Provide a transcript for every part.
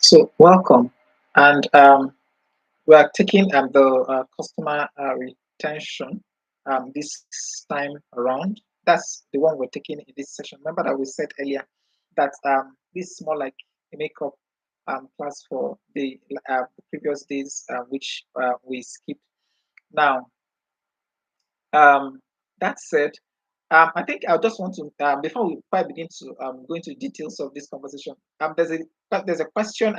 So welcome, and we are taking the customer retention this time around. That's the one we're taking in this session. Remember that we said earlier that this is more like a makeup class for the previous days, which we skipped. Now, um, that said, I think I just want to before we quite begin to go into details of this conversation. There's a question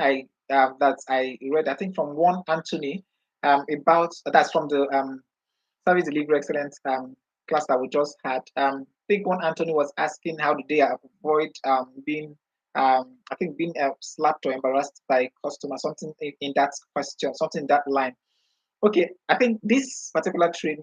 that I read. I think from one Anthony about that's from the service delivery excellence class that we just had. I think one Anthony was asking how do they avoid being I think being slapped or embarrassed by customers. Something in that question, something in that line. Okay, I think this particular session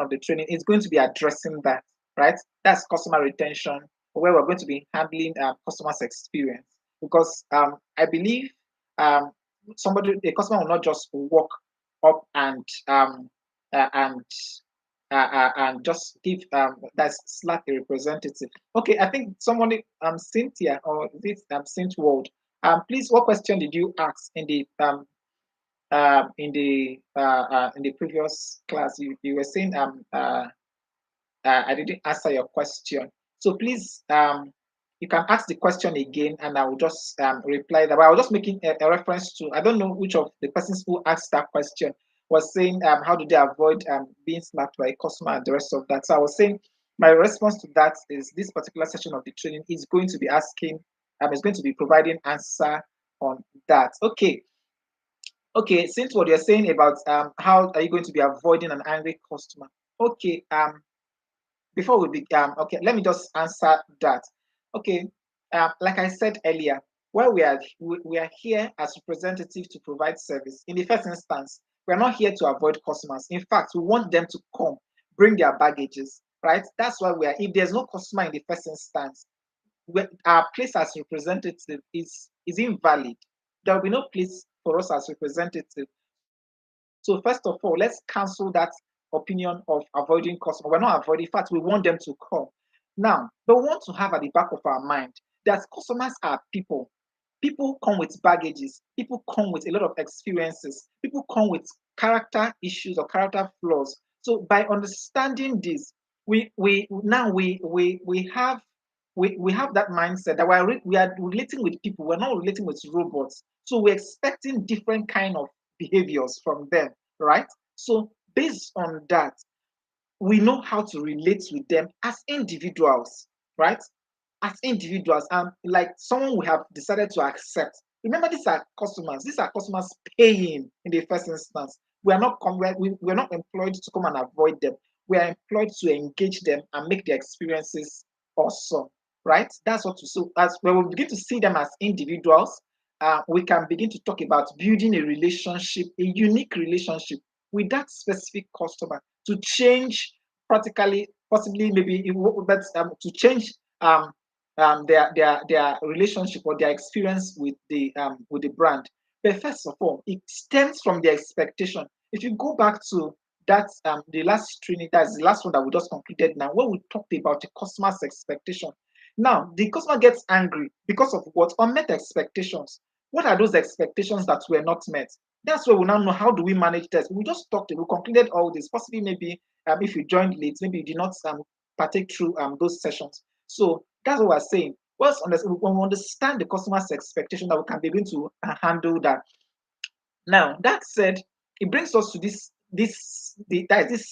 of the training is going to be addressing that, right? That's customer retention, where we're going to be handling customers' experience. Because I believe um, a customer will not just walk up uh, and and just give that's slap a representative. Okay, I think somebody Cynthia or this Saint World. Please, what question did you ask in the previous class? You were saying I didn't answer your question, so please you can ask the question again and I will just reply that. But I was just making a reference to, I don't know which of the persons who asked that question was saying how do they avoid being slapped by a customer and the rest of that. So I was saying my response to that is this particular session of the training is going to be asking is going to be providing answer on that. Okay, since what you're saying about how are you going to be avoiding an angry customer? Okay, before we begin, okay, let me just answer that. Okay, like I said earlier, where we are here as representatives to provide service. In the first instance, we are not here to avoid customers. In fact, we want them to come, bring their baggages, right? That's why we are. If there's no customer in the first instance, our place as representative is invalid. There will be no place for us as representative. So first of all, let's cancel that opinion of avoiding customers. We're not avoiding. In fact, we want them to come. Now, but we want to have at the back of our mind that customers are people. People come with baggages. People come with a lot of experiences. People come with character issues or character flaws. So by understanding this, we now we have that mindset that we are relating with people. We're not relating with robots. So we're expecting different kind of behaviors from them, right? So based on that, we know how to relate with them as individuals, right? As individuals, and like someone we have decided to accept. Remember, these are customers. These are customers paying in the first instance. We're not employed to come and avoid them. We are employed to engage them and make their experiences awesome, right? That's what. So as when we begin to see them as individuals, we can begin to talk about building a relationship, a unique relationship with that specific customer to change practically, possibly maybe, but to change their relationship or their experience with the brand. But first of all, it stems from the expectation. If you go back to that the last training, that's the last one that we just completed now, where we talked about the customer's expectation. Now, the customer gets angry because of what? Unmet expectations. What are those expectations that were not met? That's where we now know how do we manage this. We just talked, we concluded all this. Possibly, maybe if you joined late, maybe you did not partake through those sessions. So that's what we're saying. When we understand the customer's expectation, that we can begin to handle that. Now, that said, it brings us to this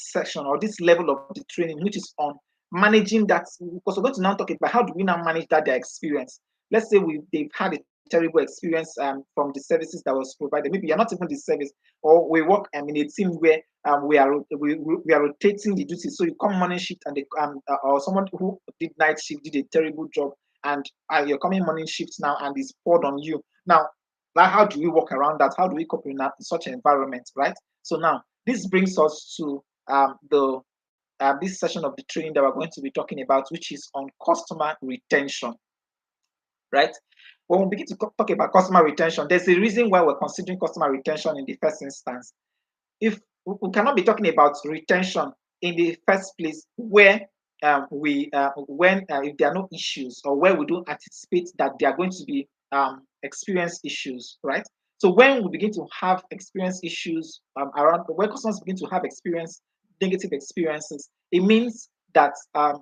section or this level of the training, which is on managing that. Because we're going to now talk about how do we now manage that their experience. Let's say they've had a terrible experience from the services that was provided. Maybe you're not even the service, or we work in a team where we are rotating the duties. So you come morning shift and or someone who did night shift did a terrible job, and you're coming morning shift now and it's poured on you. Now, how do we work around that? How do we cope in such an environment, right? So now this brings us to the this session of the training that we're going to be talking about, which is on customer retention, right? When we begin to talk about customer retention, there's a reason why we're considering customer retention in the first instance. If we cannot be talking about retention in the first place where when if there are no issues or where we don't anticipate that there are going to be experience issues, right? So when we begin to have experience issues around, when customers begin to have experience negative experiences, it means that as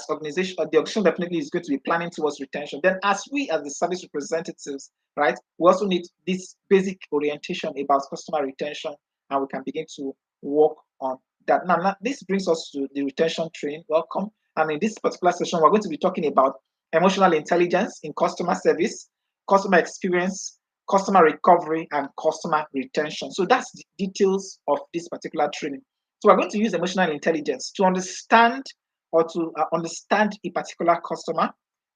organization, the organization definitely is going to be planning towards retention. Then, as we as the service representatives, right, we also need this basic orientation about customer retention, and we can begin to work on that. Now this brings us to the retention training. Welcome. And in this particular session, we're going to be talking about emotional intelligence in customer service, customer experience, customer recovery, and customer retention. So that's the details of this particular training. So we're going to use emotional intelligence to understand or to understand a particular customer.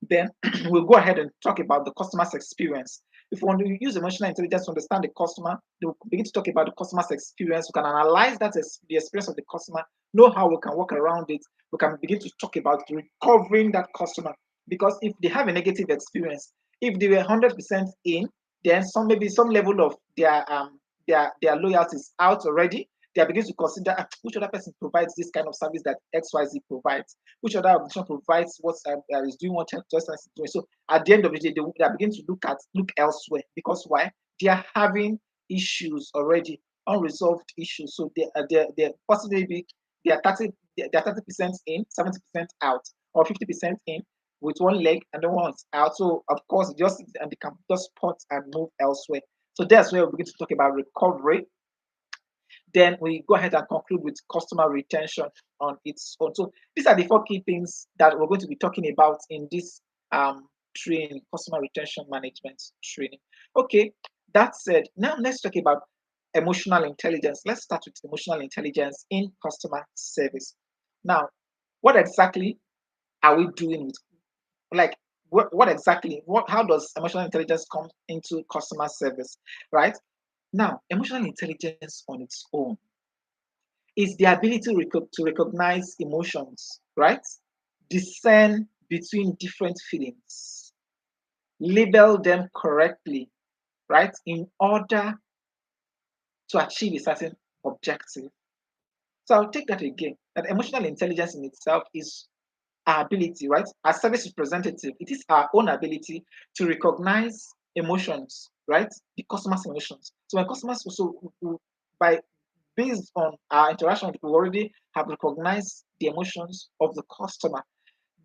Then we'll go ahead and talk about the customer's experience. If we want to use emotional intelligence to understand the customer, we'll begin to talk about the customer's experience. We can analyze that as the experience of the customer, know how we can work around it. We can begin to talk about recovering that customer. Because if they have a negative experience, if they were 100% in, then maybe some level of their loyalty is out already. They are beginning to consider which other person provides this kind of service that XYZ provides, which other organization provides what is doing what just is doing. So at the end of the day, they are beginning to look elsewhere, because why? They are having issues already, unresolved issues. So they're possibly they are 30% in, 70% out, or 50% in with one leg and the one's out. So of course, and they can just spot and move elsewhere. So that's where we begin to talk about recovery. Then we go ahead and conclude with customer retention on its own. So these are the 4 key things that we're going to be talking about in this training, customer retention management training. Okay, that said, now let's talk about emotional intelligence. Let's start with emotional intelligence in customer service. Now, what exactly are we doing with, like, what exactly, how does emotional intelligence come into customer service, right? Now, emotional intelligence on its own is the ability to recognize emotions, right? Discern between different feelings, label them correctly, right? In order to achieve a certain objective. So I'll take that again. That emotional intelligence in itself is our ability, right? As service representative, it is our own ability to recognize emotions, right? The customer's emotions. So when customers also, by based on our interaction, we already have recognized the emotions of the customer.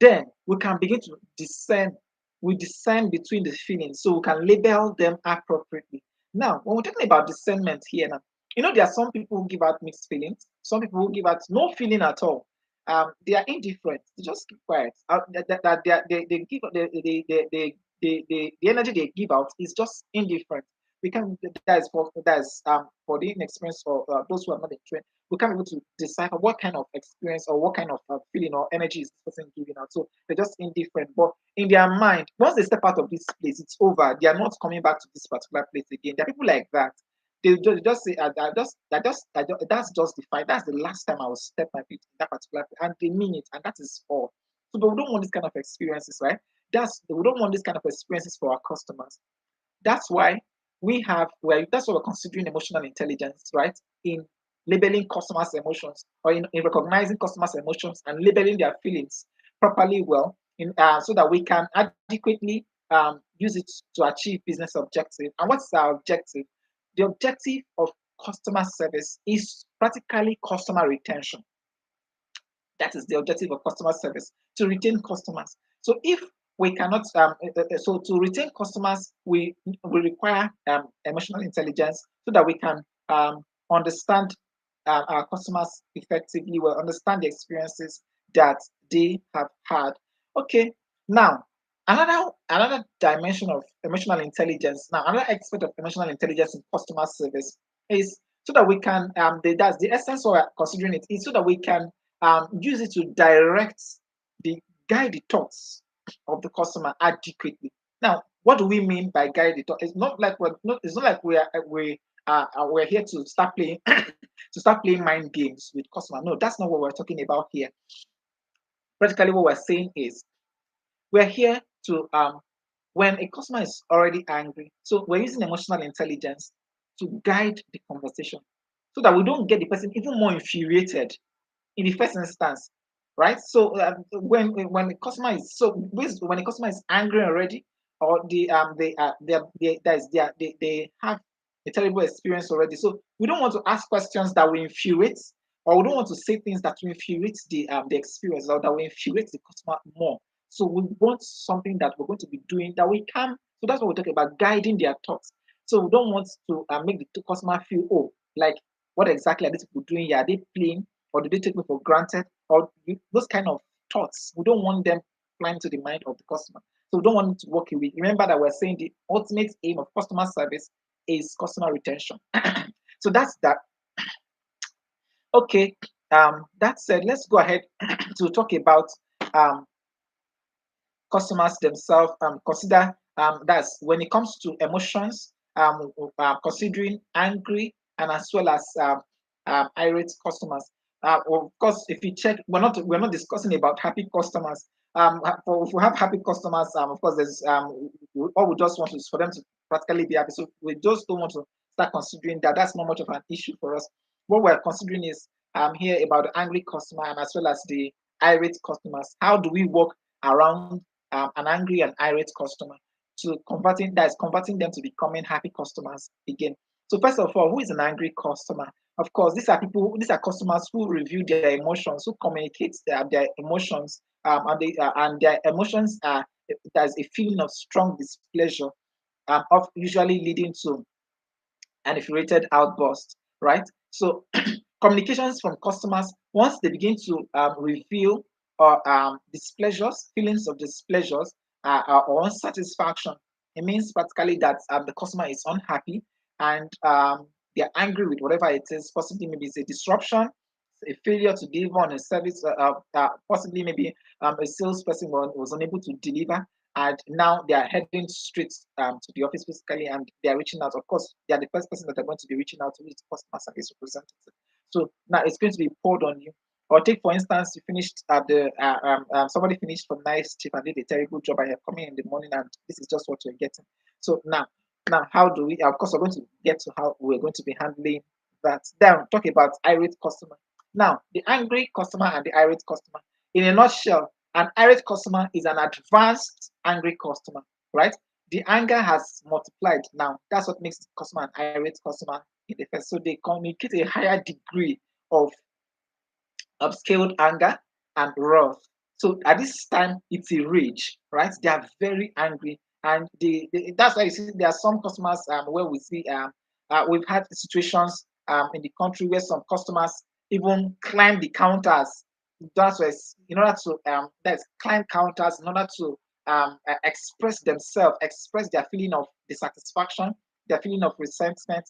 Then we can begin to discern. We discern between the feelings, so we can label them appropriately. Now, when we're talking about discernment here, now, there are some people who give out mixed feelings, some people who give out no feeling at all. They are indifferent. They just keep quiet. They give the energy they give out is just indifferent. We can for the inexperienced or those who are not trained. We can't be able to decipher what kind of experience or what kind of feeling or energy is this person giving out. So they're just indifferent. But in their mind, once they step out of this place, it's over. They are not coming back to this particular place again. There are people like that. They just say, that's justified. That's the last time I will step my feet in that particular place. And they mean it. And that is all. So, but we don't want this kind of experiences, right? We don't want this kind of experiences for our customers. That's why that's why we're considering emotional intelligence, right? In labeling customers' emotions, or in recognizing customers' emotions and labeling their feelings properly well, so that we can adequately use it to achieve business objective. And what's our objective? The objective of customer service is practically customer retention. That is the objective of customer service, to retain customers. So if we cannot, so to retain customers, we require emotional intelligence so that we can understand our customers effectively, well, understand the experiences that they have had. Okay, now another dimension of emotional intelligence. Now another aspect of emotional intelligence in customer service is so that we can that's the essence of considering it, is so that we can use it to guide the thoughts of the customer adequately. Now, what do we mean by guide the thought? It's not like we're here to start playing mind games with customer. No, that's not what we're talking about here. Practically, what we're saying is we're here to when a customer is already angry, so we're using emotional intelligence to guide the conversation so that we don't get the person even more infuriated in the first instance, right? So when the customer is angry already, or they have a terrible experience already. So we don't want to ask questions that will infuriate, or we don't want to say things that will infuriate the experience, or that will infuriate the customer more. So we want something that we're going to be doing that we can. So that's what we're talking about, guiding their thoughts. So we don't want to make the customer feel, oh, like, what exactly are these people doing here? Are they playing, or do they take me for granted, or those kind of thoughts? We don't want them flying to the mind of the customer. So we don't want it to walk away. Remember that we're saying the ultimate aim of customer service is customer retention. So that's that. Okay. That said, let's go ahead to talk about um, customers themselves. Consider that's when it comes to emotions. Considering angry and as well as irate customers. Of course, if you check, we're not discussing about happy customers. If we have happy customers, of course, there's all we just want is for them to practically be happy. So we just don't want to start considering that. That's not much of an issue for us. What we're considering is here about the angry customer and as well as the irate customers. How do we work around an angry and irate customer to converting them to becoming happy customers again? So first of all, who is an angry customer? Of course, these are customers who review their emotions, who communicate their emotions, and their emotions are there's a feeling of strong displeasure, of usually leading to an infuriated outburst, right? So communications from customers, once they begin to reveal or displeasures, feelings of displeasures or unsatisfaction, it means practically that the customer is unhappy and they're angry with whatever it is. Possibly maybe it's a disruption, a failure to deliver on a service, possibly maybe a salesperson was unable to deliver, and now they are heading straight to the office physically, and they are reaching out. Of course, they are the first person that they're going to be reaching out to, is the customer service representative. So now it's going to be poured on you. Or take for instance, you finished at the somebody finished from night shift and did a terrible job, and you're coming in the morning, and this is just what you're getting. So now how do we? Of course, we're going to get to how we're going to be handling that. Then talk about irate customer. Now, the angry customer and the irate customer. In a nutshell, an irate customer is an advanced angry customer, right? The anger has multiplied now. That's what makes the customer an irate customer in the first. So they communicate a higher degree of upscaled anger and wrath. So at this time, it's a rage, right? They are very angry, and that's why you see there are some customers where we see we've had situations in the country where some customers even climb the counters. That's why in order to that's climb counters in order to express themselves, express their feeling of dissatisfaction, their feeling of resentment.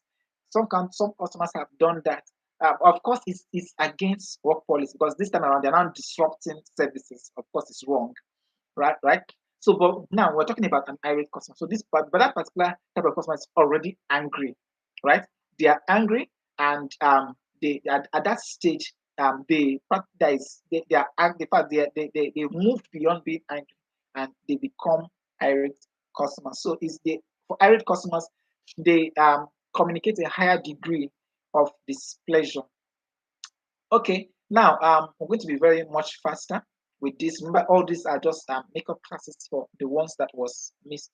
Some customers have done that. Of course, it's against work policy because this time around they're not disrupting services. Of course, it's wrong, right? Right. So, but now we're talking about an irate customer. So but that particular type of customer is already angry, right? They are angry, and they at that stage, they are angry. In fact, they moved beyond being angry, and they become irate customers. So, is the for irate customers, they communicate a higher degree of displeasure. Okay, now we're going to be very much faster with this. Remember, all these are just makeup classes for the ones that was missed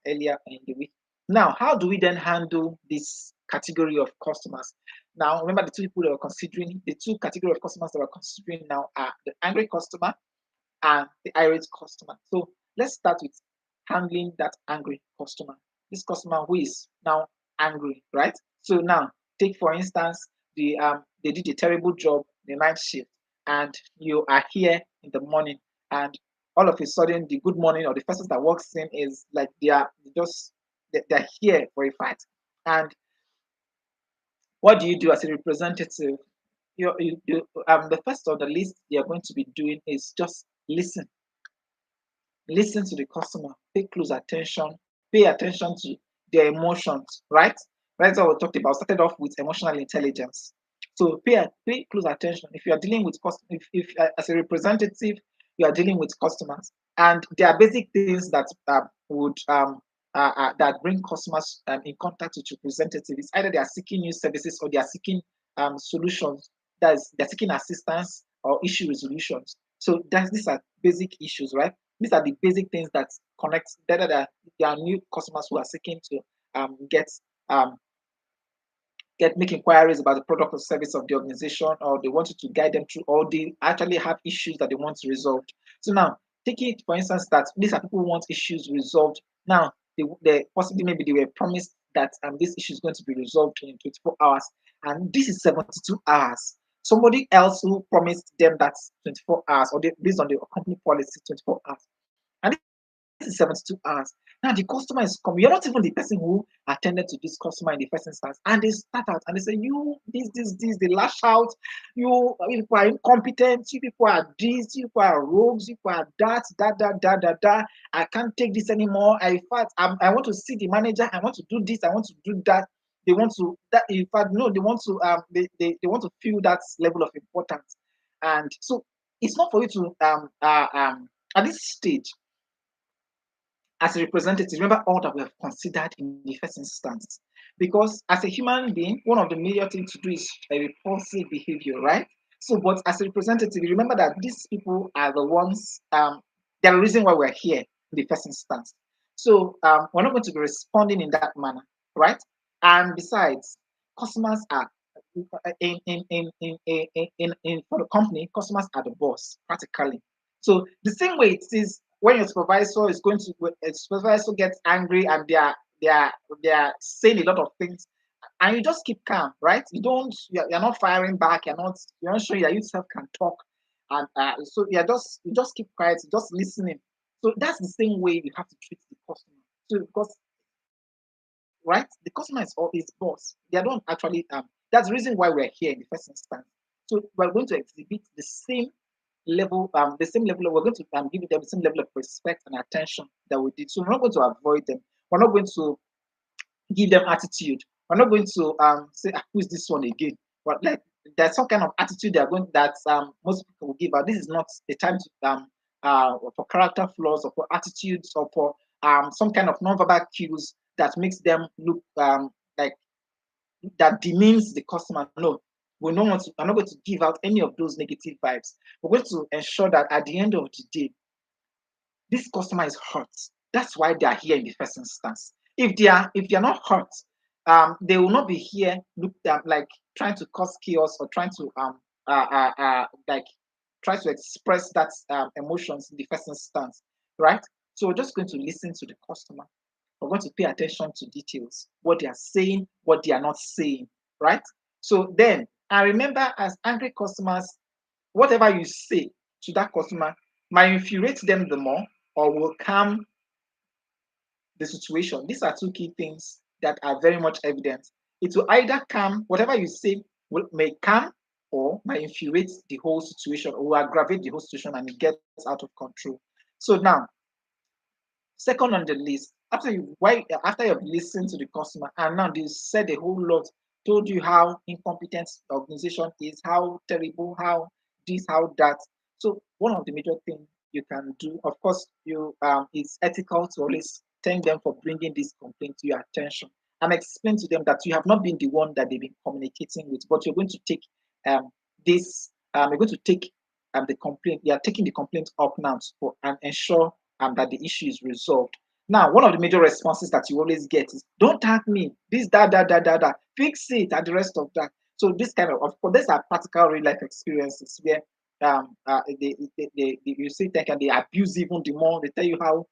earlier in the week. Now, how do we then handle this category of customers? Now, remember the two people that we're considering, the two category of customers that we're considering now are the angry customer and the irate customer. So let's start with handling that angry customer. This customer who is now angry, right? So now take for instance they did a terrible job the night shift, and you are here in the morning, and all of a sudden the good morning or the person that walks in is like they're here for a fight. And what do you do as a representative? The first on the list you're going to be doing is just listen to the customer, pay close attention, pay attention to their emotions, right? That's what we talked about. Started off with emotional intelligence. So pay close attention. If you are dealing with customers, if as a representative you are dealing with customers, and there are basic things that would that bring customers in contact with representatives. Either they are seeking new services or they are seeking solutions. That is, they're seeking assistance or issue resolutions. So these are basic issues, right? These are the basic things that connect that there are new customers who are seeking to get um, make inquiries about the product or service of the organization, or they want you to guide them through, or they actually have issues that they want to resolve. So now, taking it for instance that these are people who want issues resolved. Now, they possibly maybe they were promised that this issue is going to be resolved in 24 hours, and this is 72 hours. Somebody else who promised them that 24 hours, or based on the company policy, 24 hours. And this is 72 hours. Now the customer is coming. You're not even the person who attended to this customer in the first instance. And they start out and they say, you, this, they lash out. You people are incompetent, you people are this, you people are rogues, you people are that. I can't take this anymore. In fact, I want to see the manager, I want to do this, I want to do that. They want to that in fact, no, they want to they want to feel that level of importance. And so it's not for you to at this stage as a representative, remember all that we have considered in the first instance. Because as a human being, one of the major things to do is a repulsive behavior, right? So, but as a representative, remember that these people are the ones, they're the reason why we're here in the first instance. So, we're not going to be responding in that manner, right? And besides, customers are for the company, customers are the boss practically. So the same way it is when your supervisor is going to a supervisor gets angry and they are saying a lot of things, and you just keep calm, right? You're not firing back, you're not showing that you yourself can talk, and so you just keep quiet, just listening. So that's the same way you have to treat the customer. So because right, the customer is all his boss. They don't actually that's the reason why we're here in the first instance. So we're going to exhibit the same level. We're going to give them the same level of respect and attention that we did. So we're not going to avoid them. We're not going to give them attitude. We're not going to say, who's this one again? But like there's some kind of attitude that most people will give out. This is not a time to for character flaws or for attitudes or for some kind of non-verbal cues that makes them look like that demeans the customer. No, we're not going to give out any of those negative vibes. We're going to ensure that at the end of the day, this customer is hurt. That's why they are here in the first instance. If they are not hurt, they will not be here like trying to cause chaos or trying to like try to express that emotions in the first instance, right? So we're just going to listen to the customer. We're going to pay attention to details, what they are saying, what they are not saying, right? So then, I remember as angry customers, whatever you say to that customer might infuriate them the more or will calm the situation. These are two key things that are very much evident. It will either calm, whatever you say may calm or might infuriate the whole situation or will aggravate the whole situation and it gets out of control. So now, second on the list, after you've listened to the customer and now they said a whole lot, told you how incompetent the organization is, how terrible, how this, how that. So one of the major things you can do, of course, it's ethical to always thank them for bringing this complaint to your attention and explain to them that you have not been the one that they've been communicating with, but you're going to take this, you're going to take the complaint, you are taking the complaint up now and ensure that the issue is resolved. Now, one of the major responses that you always get is, "Don't tag me. This, that. Fix it," and the rest of that. So this of course, these are practical real life experiences where you see tech and they abuse even the more. They tell you how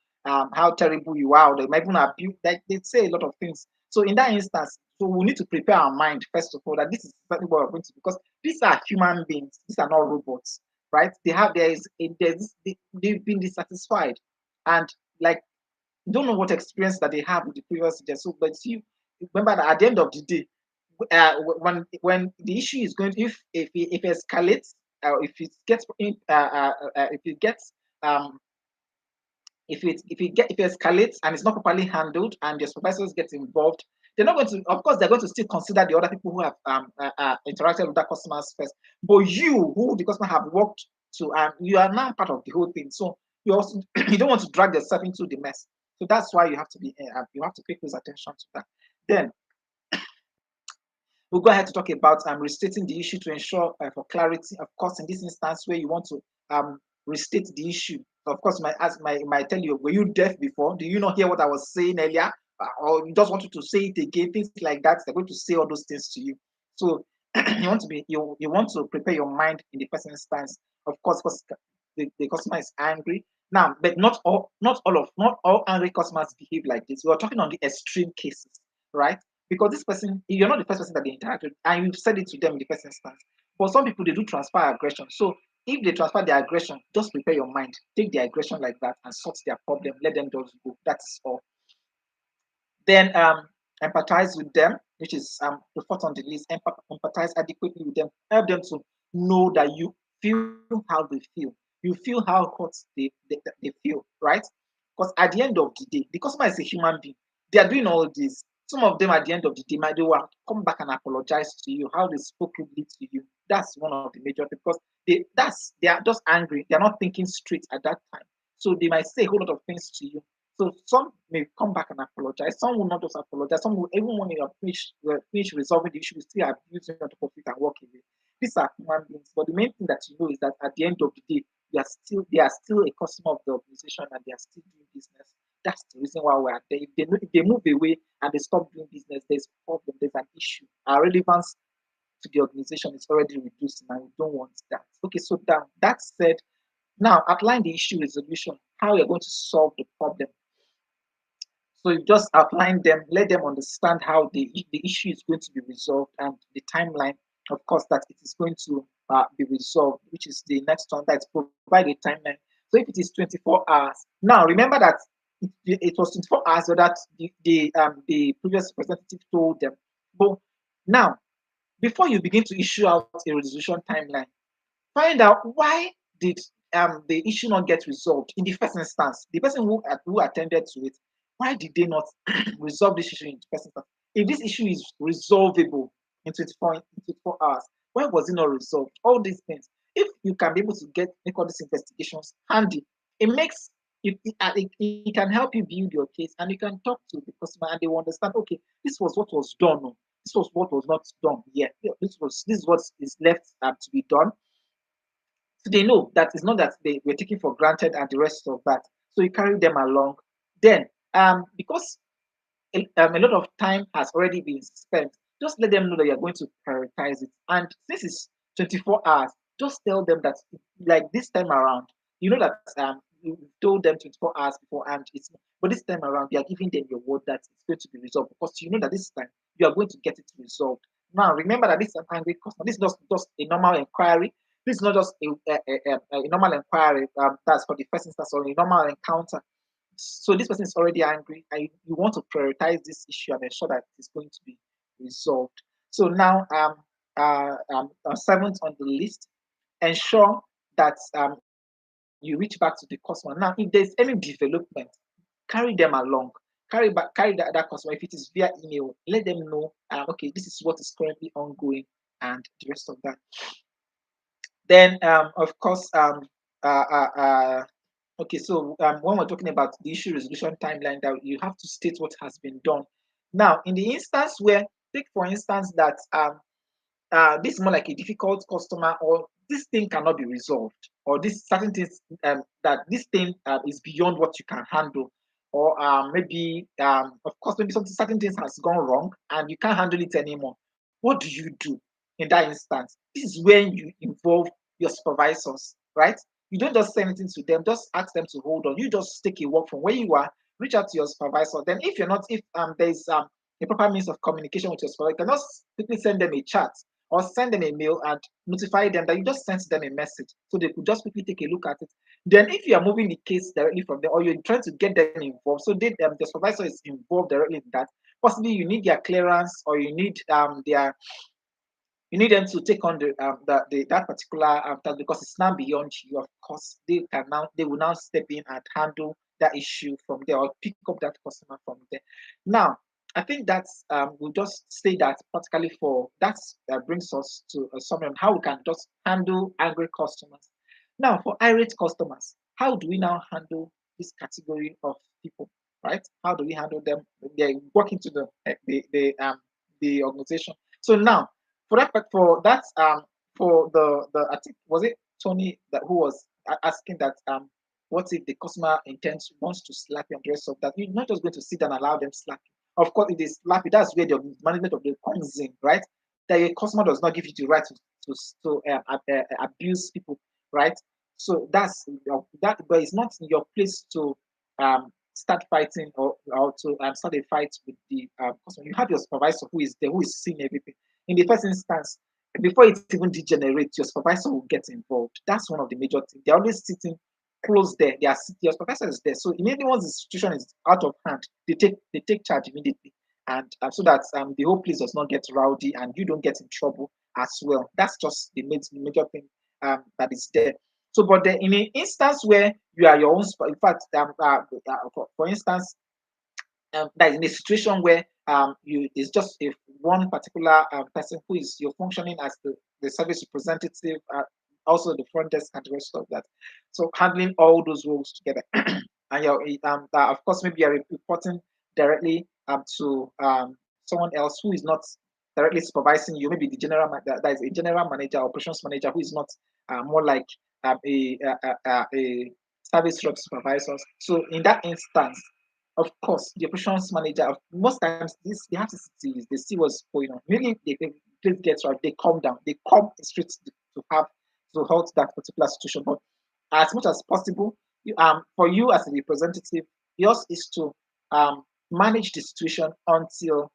terrible you are. Or they might even abuse. Like they say a lot of things. So in that instance, so we need to prepare our mind first of all that this is exactly what we're going to, because these are human beings. These are not robots, right? They've been dissatisfied, and like don't know what experience that they have with the previous agent. So, but you remember that at the end of the day, when the issue is going, if it escalates, if it gets if it escalates and it's not properly handled and the supervisors get involved, they're not going to. Of course, they're going to still consider the other people who have interacted with that customers first. But you, who the customer have worked to, you are now part of the whole thing. So you also you don't want to drag yourself into the mess. So that's why you have to pay close attention to that. Then we'll go ahead to talk about restating the issue to ensure for clarity. Of course, in this instance where you want to restate the issue, Of course, might tell you, were you deaf before? Do you not hear what I was saying earlier? Or you just wanted to say it again? Things like that. They're going to say all those things to you. So you want to prepare your mind in the person's stance. Of course, because the customer is angry now, but not all angry customers behave like this. We are talking on the extreme cases, right? Because this person, you're not the first person that they interact with, and you've said it to them in the first instance. For some people, they do transfer aggression. So if they transfer their aggression, just prepare your mind. Take the aggression like that and sort their problem. Let them just go. That's all. Then empathize with them, which is the fourth on the list. Empathize adequately with them. Help them to know that you feel how they feel. You feel how hot they feel, right? Because at the end of the day, the customer is a human being. They are doing all this. Some of them at the end of the day might they will come back and apologize to you, how they spoke rudely to you. That's one of the major things because they are just angry. They are not thinking straight at that time. So they might say a whole lot of things to you. So some may come back and apologize. Some will not just apologize. Some will, even when you have finished resolving the issue, will still abuse you on top of it and walk away. These are human beings. But the main thing that you know is that at the end of the day, they are still a customer of the organization and they are still doing business. That's the reason why we're there. If they move away and they stop doing business, there's a problem, there's an issue. Our relevance to the organization is already reducing and we don't want that. Okay, so that said, now outline the issue resolution, how you're going to solve the problem. So you just outline them, let them understand how the issue is going to be resolved and the timeline, of course, that it is going to be resolved, which is the next one that provide a timeline. So if it is 24 hours, now remember that it was 24 hours so that the previous representative told them. But now, before you begin to issue out a resolution timeline, find out why did the issue not get resolved in the first instance. The person who attended to it, why did they not resolve this issue in the first instance? If this issue is resolvable in 24 hours, why was it not resolved? All these things. If you can be able to make all these investigations handy, it makes it can help you build your case and you can talk to the customer and they will understand, okay, this was what was done. This was what was not done. Yeah, this is what is left to be done. So they know that it's not that they were taken for granted and the rest of that. So you carry them along. Then, because a lot of time has already been spent, just let them know that you're going to prioritize it. And since it's 24 hours, just tell them that, like this time around, you know that you told them 24 hours before, and but this time around, you are giving them your word that it's going to be resolved because you know that this time you are going to get it resolved. Now, remember that this is an angry customer. This is not just a normal inquiry. This is not just a normal inquiry that's for the first instance or a normal encounter. So this person is already angry, and you want to prioritize this issue and ensure that it's going to be resolved. So now, seventh on the list, ensure that you reach back to the customer. Now, if there's any development, carry them along. Carry that customer. If it is via email, let them know. Okay, this is what is currently ongoing, and the rest of that. Then, of course, okay, so when we're talking about the issue resolution timeline, that you have to state what has been done. Now, in the instance where, take for instance that this is more like a difficult customer, or this thing cannot be resolved, or this certain things that this thing is beyond what you can handle, or maybe of course maybe something certain things has gone wrong and you can't handle it anymore. What do you do in that instance? This is when you involve your supervisors, right? You don't just say anything to them, just ask them to hold on. You just take a walk from where you are, reach out to your supervisor. Then if there's a proper means of communication with your supervisor, you can just quickly send them a chat or send them a mail and notify them that you just sent them a message so they could just quickly take a look at it. Then, if you are moving the case directly from them or you're trying to get them involved, so the supervisor is involved directly in that, possibly you need their clearance or you need them to take on that particular task because it's now beyond you. Of course, they will now step in and handle that issue from there or pick up that customer from there. Now, I think that's we'll just say that practically for that brings us to a summary on how we can just handle angry customers. Now, for irate customers, how do we now handle this category of people? Right? How do we handle them? They walk into the organization. So now, for the I think was it Tony that who was asking that What if the customer intends wants to slap you and the rest of that? You're not just going to sit and allow them slap you. Of course, if they slap you, that's where the management of the comes in, right? That a customer does not give you the right to abuse people, right? So that's that, but it's not in your place to start fighting or to start a fight with the customer. You have your supervisor who is there, who is seeing everything. In the first instance, before it even degenerates, your supervisor will get involved. That's one of the major things. They're always sitting close there. They are your supervisor is there. So immediately once the situation is out of hand, they take charge immediately, and so that the whole place does not get rowdy and you don't get in trouble as well. That's just the major thing that is there. So, but then in an instance where you are your own, in fact, for instance, that is in a situation where you it's just if one particular person who is you're functioning as the service representative, also the front desk and the rest of that. So handling all those roles together, and you're of course maybe you're reporting directly to someone else who is not directly supervising you, maybe the that is a general manager, operations manager who is not more like a service rep supervisor. So in that instance, of course, the operations manager, most times this they have to see, they see what's going on. Really, they get right, they calm down, they come straight to have to halt that particular situation. But as much as possible, for you as a representative, yours is to manage the situation until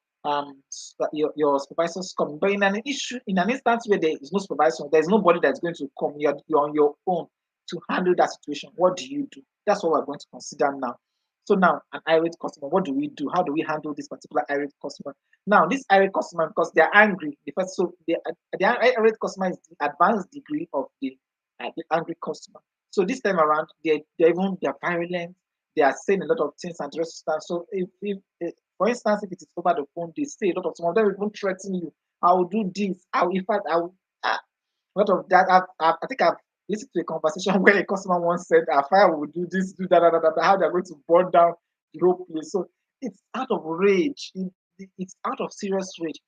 your supervisors come. But in an instance where there is no supervisor, there is nobody that's going to come. You're on your own to handle that situation. What do you do? That's what we're going to consider now. So now, an irate customer, what do we do? How do we handle this particular irate customer? Now, this irate customer, because they're angry, the irate customer is the advanced degree of the angry customer. So this time around, they're violent. They are saying a lot of things and the rest of stuff. So if for instance, if it is over the phone, they say a lot of some of them even threaten you. I will do this. I will, in fact, I will. A lot of that. I think I've listened to a conversation where a customer once said, "Fire will do this, do that, how they're going to burn down the whole place." So it's out of rage. It's out of serious rage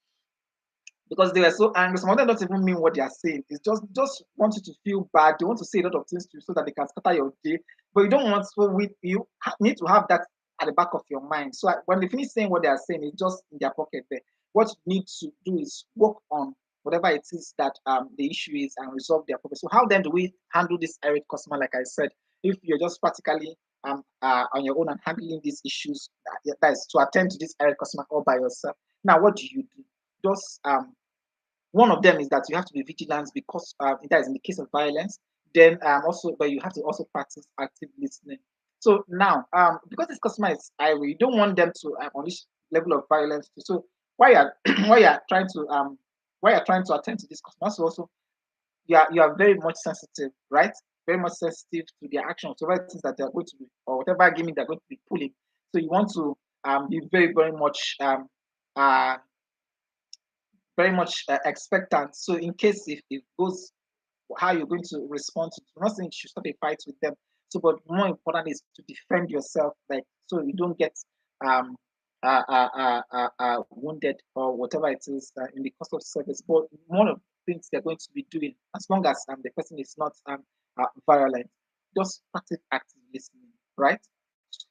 because they were so angry. Some of them don't even mean what they are saying. It's just want you to feel bad. They want to say a lot of things to you so that they can scatter your day. But you don't want to. Need to have that at the back of your mind. So when they finish saying what they are saying, it's just in their pocket there. What you need to do is work on whatever it is that the issue is and resolve their problem. So how then do we handle this irate customer? Like I said, if you're just practically on your own and handling these issues, that is to attend to this irate customer all by yourself. Now, what do you do? Just one of them is that you have to be vigilant because that is in the case of violence. Then also, but you have to also practice active listening. So now, because this customer is irate, you don't want them to unleash level of violence. So while you're while you're trying to attend to this customer, also you are very much sensitive, right? Very much sensitive to their actions, whatever things that they're going to be, or whatever gimmick they're going to be pulling. So you want to be very much uh, expectant. So in case if it goes, how you're going to respond to. I'm not saying you should start a fight with them. So, but more important is to defend yourself, like so you don't get um wounded or whatever it is in the course of service. But one of the things they're going to be doing, as long as the person is not violent, just practice active listening, right?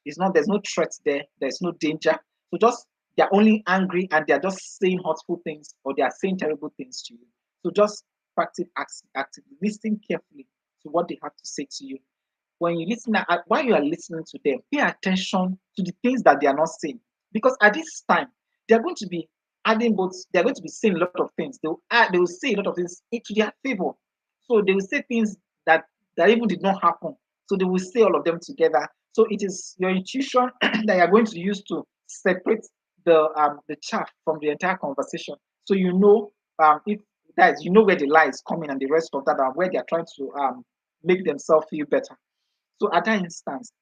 It's not There's no threat there. There's no danger. So just they're only angry and they're just saying hurtful things or they are saying terrible things to you. So just practice actively, listen carefully to what they have to say to you. When you listen, while you are listening to them, pay attention to the things that they are not saying, because at this time they are going to be adding both. They are going to be saying a lot of things. They will say a lot of things into their favor. So they will say things that even did not happen. So they will say all of them together. So it is your intuition that you are going to use to separate the chaff from the entire conversation. So you know if that is, you know where the lie is coming and the rest of that and where they are trying to make themselves feel better. So at that instance,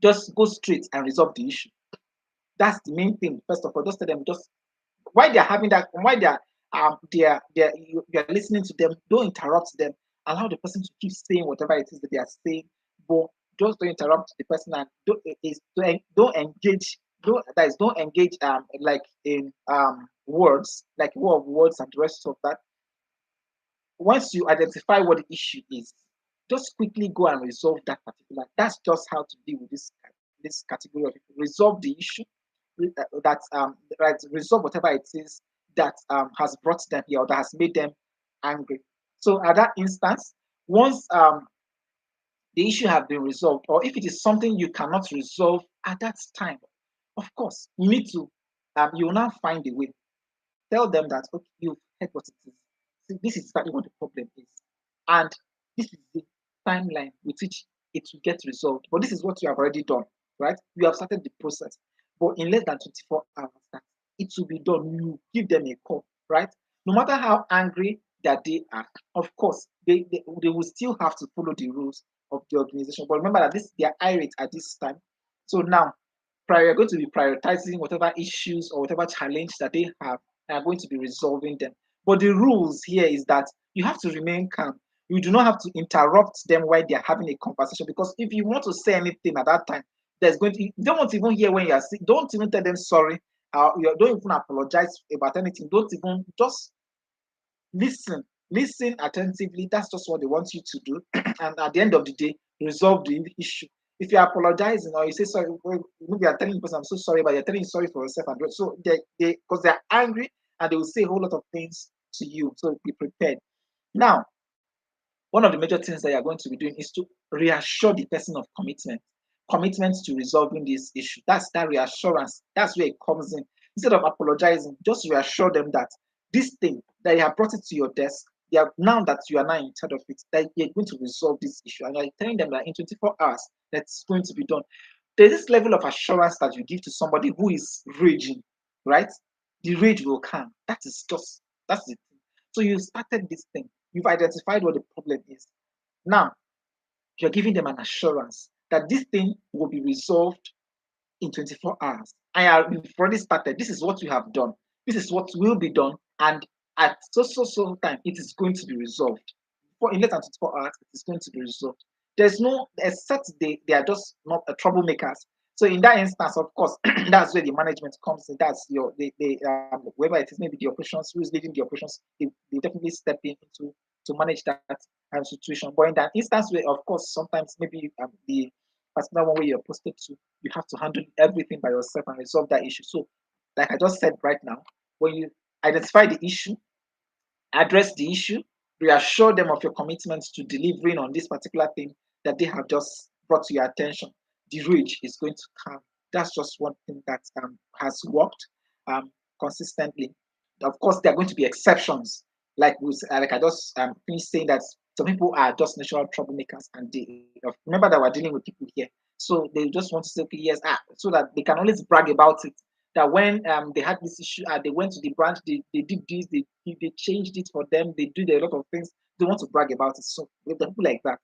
just go straight and resolve the issue. That's the main thing. First of all, just tell them just why they're having that, why you're listening to them. Don't interrupt them. Allow the person to keep saying whatever it is that they are saying, but just don't interrupt the person and don't engage. Don't engage like in words, like war of words and the rest of that. Once you identify what the issue is, just quickly go and resolve that particular. That's just how to deal with this category of people. Resolve the issue that right, resolve whatever it is that has brought them here or that has made them angry. So at that instance, once the issue have been resolved, or if it is something you cannot resolve at that time, of course, you need to, you will now find a way. Tell them that, okay, you've heard what it is. See, this is exactly what the problem is. And this is the timeline with which it will get resolved. But this is what you have already done, right? You have started the process. But in less than 24 hours, that it will be done. You give them a call, right? No matter how angry that they are, of course, they will still have to follow the rules of the organization. But remember that they are irate at this time. So now, you're going to be prioritizing whatever issues or whatever challenge that they have and are going to be resolving them. But the rules here is that you have to remain calm. You do not have to interrupt them while they're having a conversation, because if you want to say anything at that time, there's going to, you don't want to even hear when you're sick. Don't even tell them sorry. You don't even apologize about anything. Don't even, just listen. Listen attentively. That's just what they want you to do. And at the end of the day, resolve the issue. If you're apologizing or you say sorry, maybe you're telling the person, I'm so sorry, but you're telling sorry for yourself. And so because they're angry and they will say a whole lot of things to you. So be prepared. Now, one of the major things that you're going to be doing is to reassure the person of commitment to resolving this issue. That's that reassurance. That's where it comes in. Instead of apologizing, just reassure them that this thing that you have brought it to your desk, they are, now that you are now in charge of it, that you're going to resolve this issue, and you're telling them that in 24 hours that's going to be done. There's this level of assurance that you give to somebody who is raging, right? The rage will come. That's the thing. So you started this thing. You've identified what the problem is. Now you're giving them an assurance that this thing will be resolved in 24 hours. You've already started. This is what you have done. This is what will be done. And at so time, it is going to be resolved. For in less than 24 hours, it is going to be resolved. There's no, except they are just not troublemakers. So in that instance, of course, that's where the management comes in. That's whoever it is, maybe the operations, who is leading the operations, they definitely step in to manage that situation. But in that instance, where of course sometimes maybe the particular one where you're posted to, you have to handle everything by yourself and resolve that issue. So, like I just said right now, when you identify the issue, address the issue, reassure them of your commitment to delivering on this particular thing that they have just brought to your attention, the rage is going to come. That's just one thing that has worked consistently. Of course, there are going to be exceptions, like I just finished saying that some people are just natural troublemakers, and they remember that we're dealing with people here, so they just want to say, okay, yes, so that they can always brag about it. That when they had this issue, they went to the branch, they did this, they changed it for them, they did a lot of things. They want to brag about it. So with the people like that,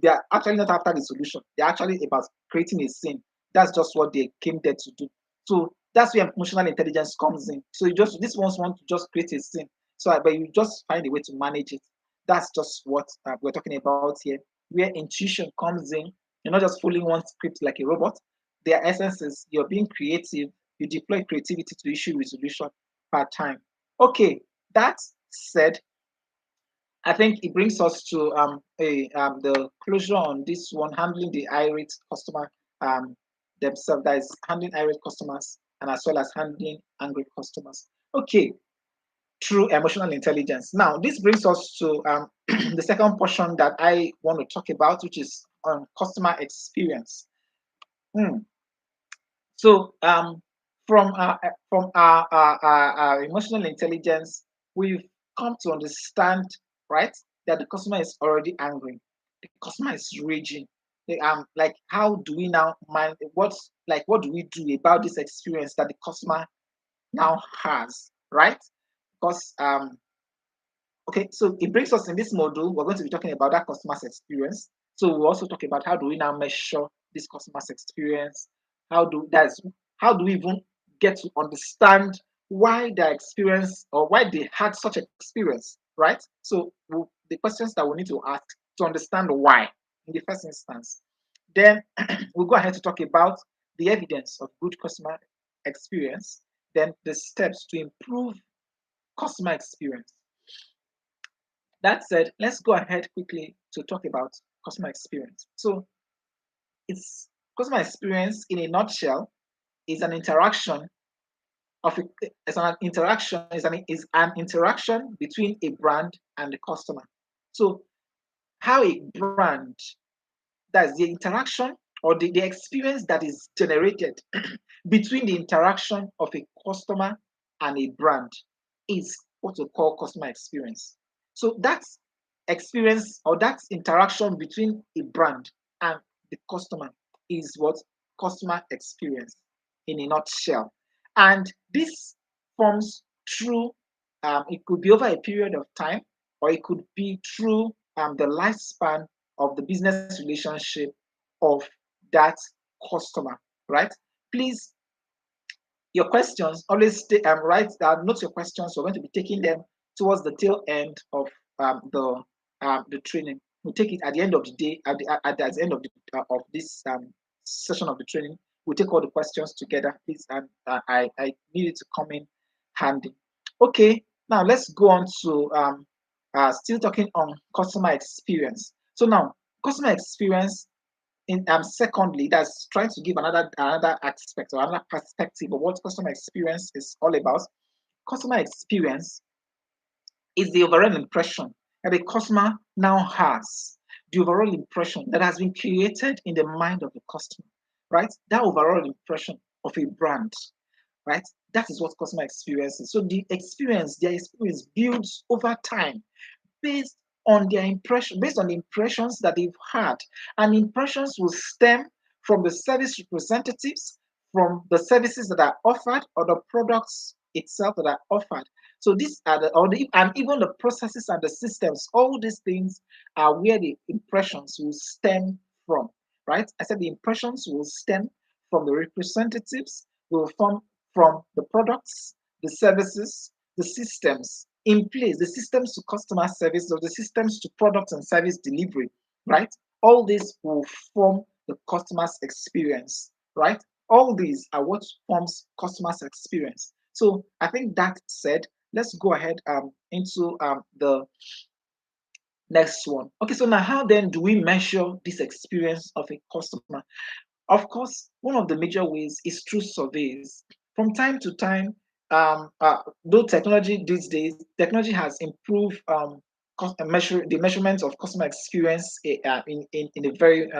they are actually not after the solution. They're actually about creating a scene. That's just what they came there to do. So that's where emotional intelligence comes in. So you just these ones want to just create a scene. So but you just find a way to manage it. That's just what we're talking about here, where intuition comes in. You're not just following one script like a robot. Their essence is you're being creative. You deploy creativity to issue resolution per time. Okay, that said, I think it brings us to the closure on this one, handling the irate customer themselves. That is handling irate customers and as well as handling angry customers. Okay, through emotional intelligence. Now, this brings us to the second portion that I want to talk about, which is on customer experience. Hmm. So, from our emotional intelligence, we've come to understand, right, that the customer is already angry. The customer is raging. Like, how do we now mind? What do we do about this experience that the customer now has, right? Because okay, so it brings us in this module. We're going to be talking about that customer's experience. So we'll also talk about how do we now measure this customer's experience. How do we even get to understand why their experience or why they had such experience, right? So the questions that we need to ask to understand why in the first instance. Then we'll go ahead to talk about the evidence of good customer experience. Then the steps to improve customer experience. That said, let's go ahead quickly to talk about customer experience. So it's customer experience in a nutshell is an interaction of a, is an interaction between a brand and the customer. So how a brand, that's the interaction or the experience that is generated between the interaction of a customer and a brand is what we call customer experience. So that's experience or that interaction between a brand and the customer is what customer experience in a nutshell. And this forms through, it could be over a period of time, or it could be through the lifespan of the business relationship of that customer, right? Please, your questions always stay write note your questions. We're going to be taking them towards the tail end of the training. We'll take it at the end of the day, at the end of this session of the training. We'll take all the questions together, please, and I need it to come in handy. Okay, now let's go on to still talking on customer experience. So now, customer experience in secondly, that's trying to give another aspect or another perspective of what customer experience is all about. Customer experience is the overall impression that the customer now has, the overall impression that has been created in the mind of the customer, right? That overall impression of a brand, right? That is what customer experience is. So their experience builds over time based on their impression, based on the impressions that they've had. And impressions will stem from the service representatives, from the services that are offered, or the products itself that are offered. So these are and even the processes and the systems, all these things are where the impressions will stem from, right? I said the impressions will stem from the representatives, will form from the products, the services, the systems in place, the systems to customer service or the systems to product and service delivery, right? All this will form the customer's experience, right? All these are what forms customer's experience. So I think that said, let's go ahead into the next one. Okay, so now how then do we measure this experience of a customer? Of course, one of the major ways is through surveys. From time to time, though technology these days, technology has improved the measurement of customer experience in a very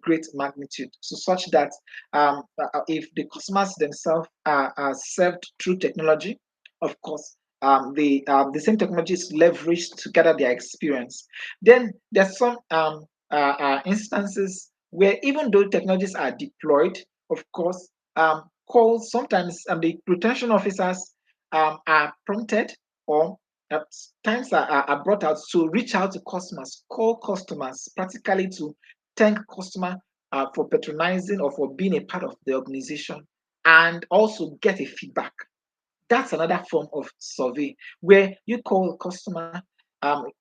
great magnitude. So such that if the customers themselves are served through technology, of course, the same technology is leveraged to gather their experience. Then there's some instances where even though technologies are deployed, of course, calls sometimes the retention officers are prompted or at times are brought out to reach out to customers, call customers, practically to thank customer for patronizing or for being a part of the organization, and also get a feedback. That's another form of survey where you call a customer,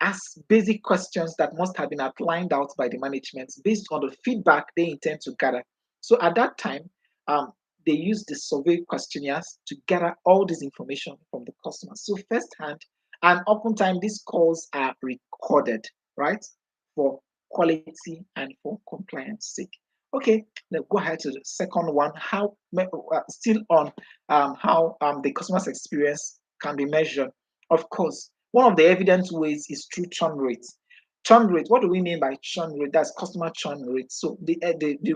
ask basic questions that must have been outlined out by the management based on the feedback they intend to gather. So at that time, they use the survey questionnaires to gather all this information from the customers. So firsthand, and oftentimes these calls are recorded, right, for quality and for compliance sake. Okay, let's go ahead to the second one. How still on how the customer's experience can be measured. Of course, one of the evident ways is through churn rates. Churn rate, what do we mean by churn rate? That's customer churn rate. So the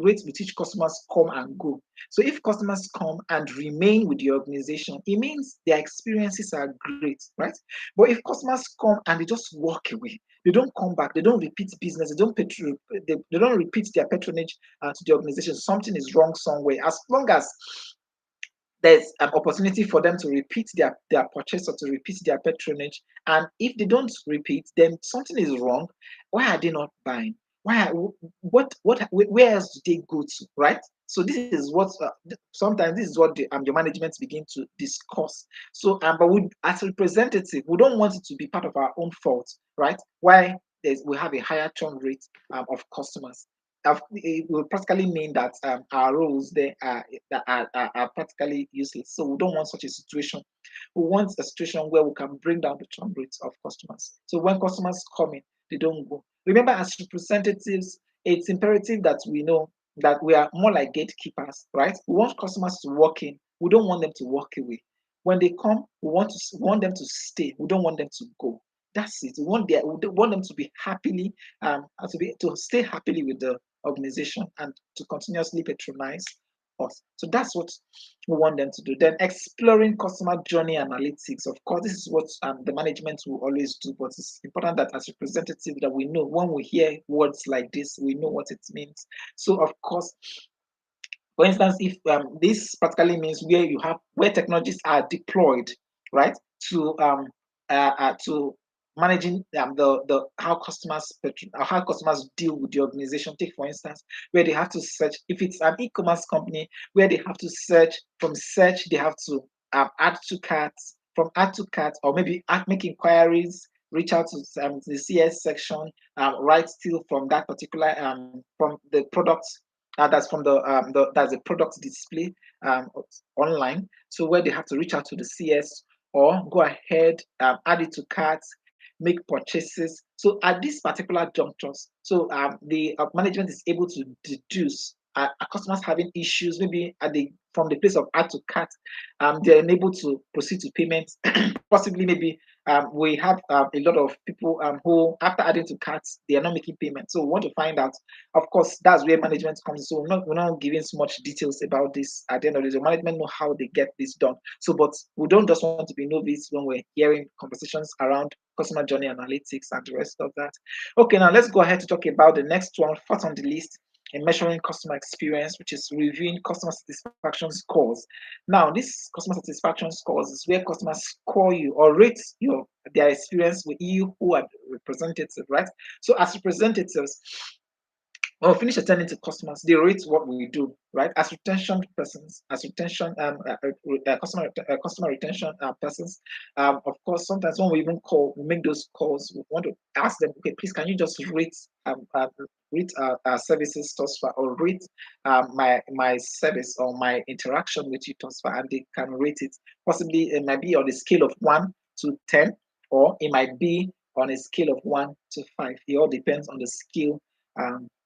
rate with which customers come and go. So if customers come and remain with the organization, it means their experiences are great, right? But if customers come and they just walk away, they don't come back, they don't repeat business, they don't repeat their patronage to the organization, something is wrong somewhere. As long as there's an opportunity for them to repeat their purchase or to repeat their patronage. And if they don't repeat, then something is wrong. Why are they not buying? Why? Where else do they go to? Right. So this is what sometimes this is what the management begin to discuss. So, but we as representative, we don't want it to be part of our own fault, right? Why we have a higher churn rate of customers. It will practically mean that our roles there are practically useless. So we don't want such a situation. We want a situation where we can bring down the churn rates of customers. So when customers come in, they don't go. Remember, as representatives, it's imperative that we know that we are more like gatekeepers, right? We want customers to walk in. We don't want them to walk away. When they come, we want them to stay. We don't want them to go. That's it. We want them to be happily to stay happily with the organization and to continuously patronize us. So that's what we want them to do. Then exploring customer journey analytics. Of course, this is what the management will always do, but it's important that as representative that we know when we hear words like this, we know what it means. So of course, for instance, if this practically means where technologies are deployed, right, to managing the how customers deal with the organization. Take for instance, where they have to search if it's an e-commerce company, where they have to search they have to add to carts, from add to carts, or maybe make inquiries, reach out to the CS section, right, still from that particular from the product that's from that's a product display um, online. So where they have to reach out to the CS or go ahead, add it to carts, make purchases. So at this particular junctures, so the management is able to deduce customers having issues, maybe at the from the place of add to cart, they're unable to proceed to payments. Possibly, maybe we have a lot of people who, after adding to carts, they are not making payments. So we want to find out. Of course, that's where management comes in. So we're not giving so much details about this. At the end of the day, management know how they get this done. So, but we don't just want to be novice when we're hearing conversations around customer journey analytics and the rest of that. Okay, now let's go ahead to talk about the next one, fourth on the list, in measuring customer experience, which is reviewing customer satisfaction scores. Now, this customer satisfaction scores is where customers score you or rate their experience with you who are representative, right? So as representatives, when we finish attending to customers, they rate what we do, right? As retention persons, as retention customer retention persons. Of course, sometimes when we even we make those calls, we want to ask them, okay, please, can you just rate our services thus far, or rate my service or my interaction with you thus far, and they can rate it. Possibly, it might be on a scale of 1 to 10, or it might be on a scale of 1 to 5. It all depends on the skill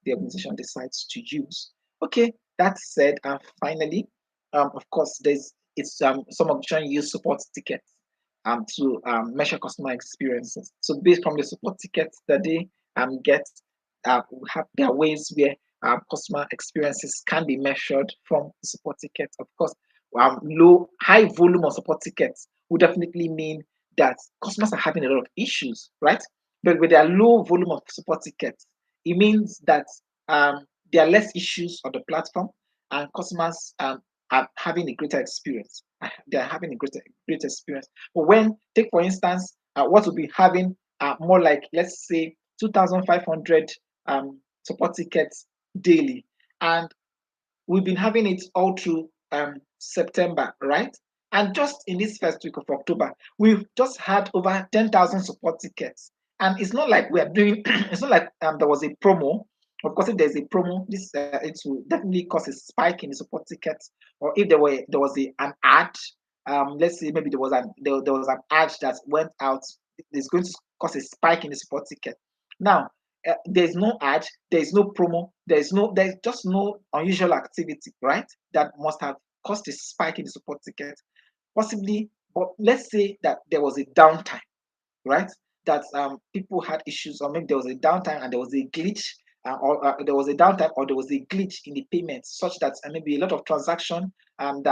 the organization decides to use. Okay, that said, finally, of course, some organizations use support tickets to measure customer experiences. So based from the support tickets that they get, there are ways where customer experiences can be measured from the support tickets. Of course, high volume of support tickets would definitely mean that customers are having a lot of issues, right? But with their low volume of support tickets, it means that there are less issues on the platform, and customers are having a greater experience. They are having a greater experience. But when, take for instance, what will be having more like, let's say, 2,500 support tickets daily, and we've been having it all through September, right? And just in this first week of October, we've just had over 10,000 support tickets. And it's not like we are doing, it's not like there was a promo. Of course, if there's a promo, it will definitely cause a spike in the support tickets. Or if there was an ad, let's say maybe there was an ad that went out, it's going to cause a spike in the support ticket. Now, there's no ad, there's no promo, there's just no unusual activity, right? That must have caused a spike in the support ticket, possibly. But let's say that there was a downtime, right? That people had issues, or maybe there was a downtime and there was a glitch, or there was a downtime, or there was a glitch in the payment, such that maybe a lot of transaction was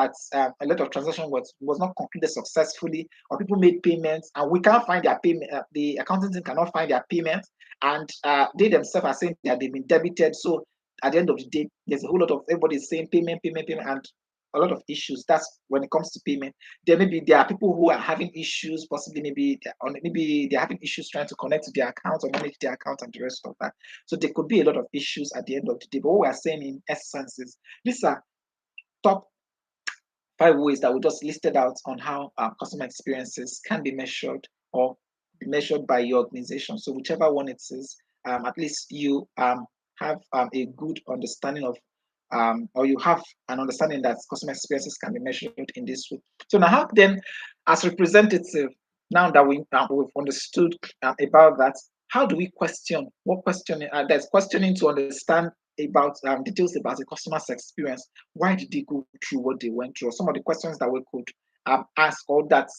not completed successfully, or people made payments and we can't find their payment. The accounting team cannot find their payment, and they themselves are saying that they've been debited. So at the end of the day, there's a whole lot of everybody saying payment, and a lot of issues. That's when it comes to payment. There are people who are having issues, possibly maybe they're having issues trying to connect to their account or manage their account and the rest of that. So there could be a lot of issues at the end of the day. But what we are saying in essence is these are top 5 ways that we just listed out on how customer experiences can be measured or be measured by your organization. So whichever one it is, at least you have a good understanding of or you have an understanding that customer experiences can be measured in this way. So now, how then, as representative, now that we've understood about that, how do we question? What questioning? There's questioning to understand about details about the customer's experience. Why did they go through what they went through? Some of the questions that we could ask or that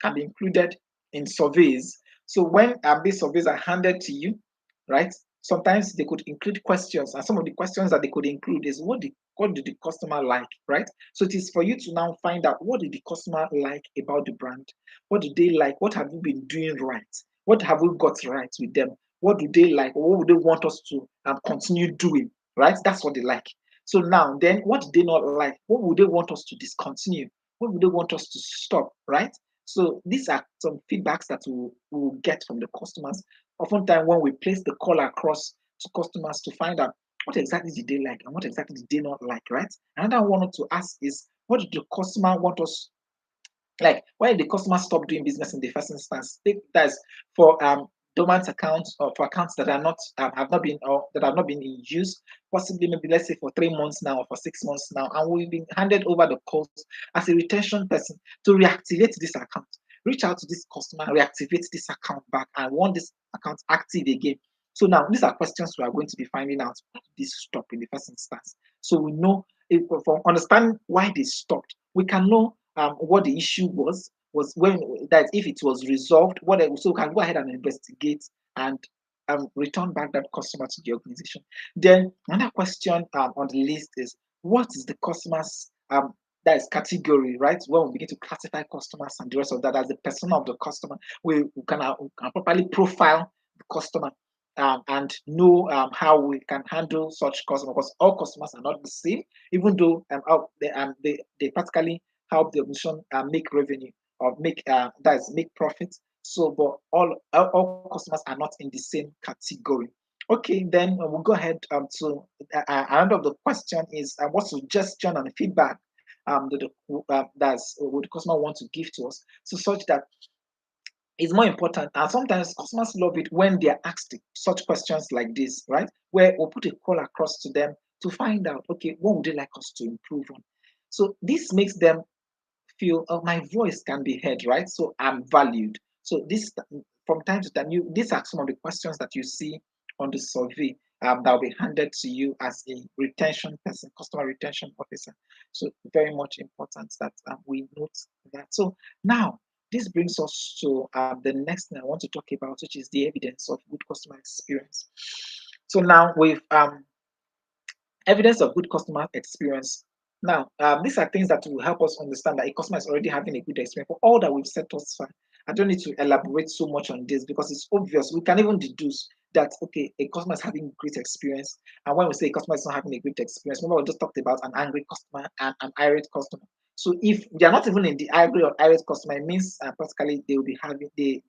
can be included in surveys. So when these surveys are handed to you, right? Sometimes they could include questions, and some of the questions that they could include is what did the customer like, right? So it is for you to now find out what did the customer like about the brand, what do they like, what have you been doing right, what have we got right with them, what do they like, or what would they want us to continue doing, right? That's what they like. So now, then, what do they not like? What would they want us to discontinue? What would they want us to stop, right? So these are some feedbacks that we will get from the customers. Oftentimes, when we place the call across to customers to find out what exactly did they like and what exactly did they not like, right? Another one to ask is, what did the customer want us like? Why did the customer stop doing business in the first instance? That's for dormant accounts or for accounts that are not have not been or that have not been in use, possibly maybe let's say for 3 months now or for 6 months now, and we've been handed over the calls as a retention person to reactivate this account. Reach out to this customer, reactivate this account back, and want this account active again. So now these are questions we are going to be finding out. Why did this stop in the first instance? So we know if, from understanding why they stopped, we can know what the issue was when that if it was resolved, what so we can go ahead and investigate and return back that customer to the organization. Then another question on the list is, what is the customer's that is category, right? When we begin to classify customers and the rest of that as the persona of the customer, we can properly profile the customer and know how we can handle such customers, because all customers are not the same, even though they practically help the organization make revenue or that is make profit. So, but all customers are not in the same category. Okay, then we'll go ahead to another of the question is what suggestion and feedback would the customer want to give to us, so such that it's more important. And sometimes customers love it when they are asked such questions like this, right? Where we'll put a call across to them to find out, okay, what would they like us to improve on? So this makes them feel, oh, my voice can be heard, right? So I'm valued. So this, from time to time, these are some of the questions that you see on the survey that will be handed to you as a retention person, customer retention officer. So very much important that we note that. So now this brings us to the next thing I want to talk about, which is the evidence of good customer experience. So now with evidence of good customer experience. Now, these are things that will help us understand that a customer is already having a good experience for all that we've said thus far. I don't need to elaborate so much on this because it's obvious. We can even deduce that, okay, a customer is having great experience. And when we say a customer is not having a great experience, remember we just talked about an angry customer and an irate customer. So if they are not even in the angry or irate customer, it means practically they will be having they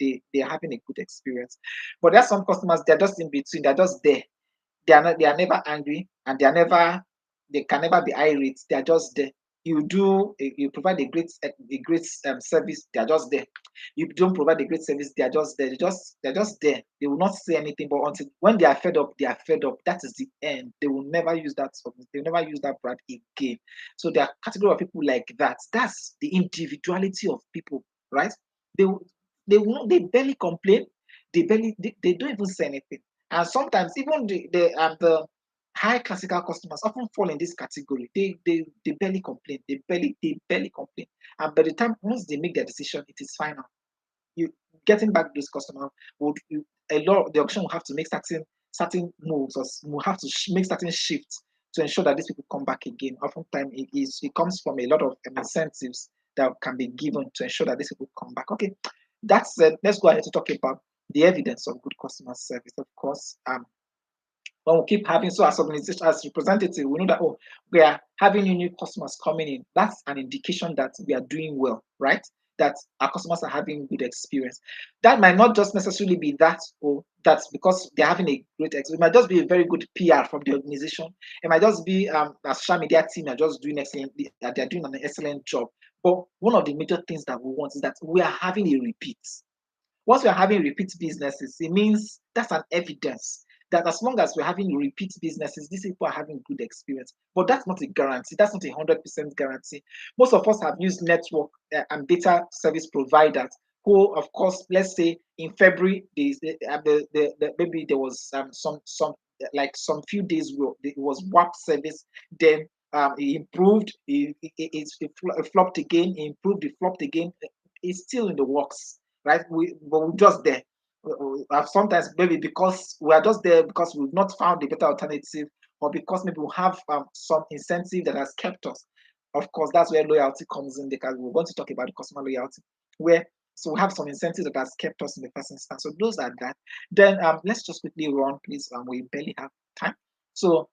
are having a good experience. But there are some customers, they're just in between, they're just there. They are never angry, and they can never be irate. They are just there. You provide a great service, they are just there. You don't provide a great service, they are just there. They're just there. They will not say anything, but until when they are fed up, they are fed up. That is the end. They will never use that service. They will never use that brand again. So there are category of people like that. That's the individuality of people, right? They will- they barely complain. They don't even say anything. And sometimes even the high classical customers often fall in this category. They barely complain. They barely complain. And by the time once they make their decision, it is final. You getting back those customers would a lot the auction will have to make certain moves, or will have to make certain shifts to ensure that these people come back again. Oftentimes it comes from a lot of incentives that can be given to ensure that these people come back. Okay, that said, let's go ahead to talk about the evidence of good customer service. Of course, when we keep having, so as organization, as representative, we know that, oh, we are having new customers coming in. That's an indication that we are doing well, right? That our customers are having good experience. That might not just necessarily be that, or that's because they're having a great experience. It might just be a very good PR from the organization. It might just be a social media team are just doing excellent, that they're doing an excellent job. But one of the major things that we want is that we are having a repeat. Once we are having repeat businesses, it means that's an evidence that as long as we're having repeat businesses, these people are having good experience. But that's not a guarantee. That's not a 100% guarantee. Most of us have used network and data service providers who, of course, let's say in February, maybe there was some like some few days it was WAP service, then it improved, it flopped again, it improved, it flopped again. It's still in the works, right? But we're just there. Sometimes maybe because we are just there because we've not found a better alternative, or because maybe we have some incentive that has kept us. Of course, that's where loyalty comes in, because we want to talk about the customer loyalty, where so we have some incentives that has kept us in the first instance. So those are that. Then let's just quickly run, please. We barely have time. So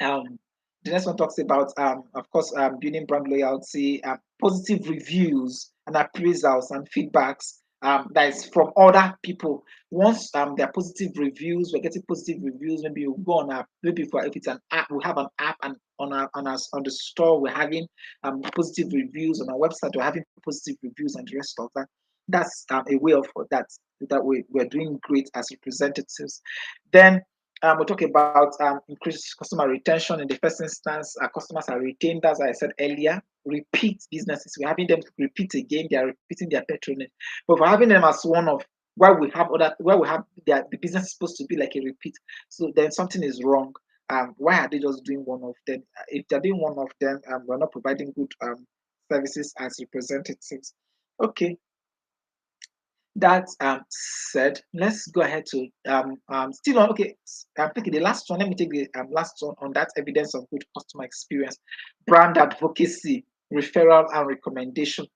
um, the next one talks about, of course, building brand loyalty, positive reviews and appraisals and feedbacks that is from other people. Once there are positive reviews, we're getting positive reviews. Maybe you go on our, maybe if it's an app, we have an app, and on the store we're having positive reviews. On our website we're having positive reviews and the rest of that. That's a way of that we're doing great as representatives. Then we'll talk about increased customer retention. In the first instance, our customers are retained, as I said earlier. Repeat businesses, we're having them repeat again. They are repeating their patronage, but we're having them as one of where we have the business is supposed to be like a repeat. So then something is wrong. Why are they just doing one of them? If they're doing one of them, we're not providing good services as representatives. Okay, that said, let's go ahead to still on. Okay, I'm taking the last one. Let me take the last one on that evidence of good customer experience, brand advocacy, referral and recommendation.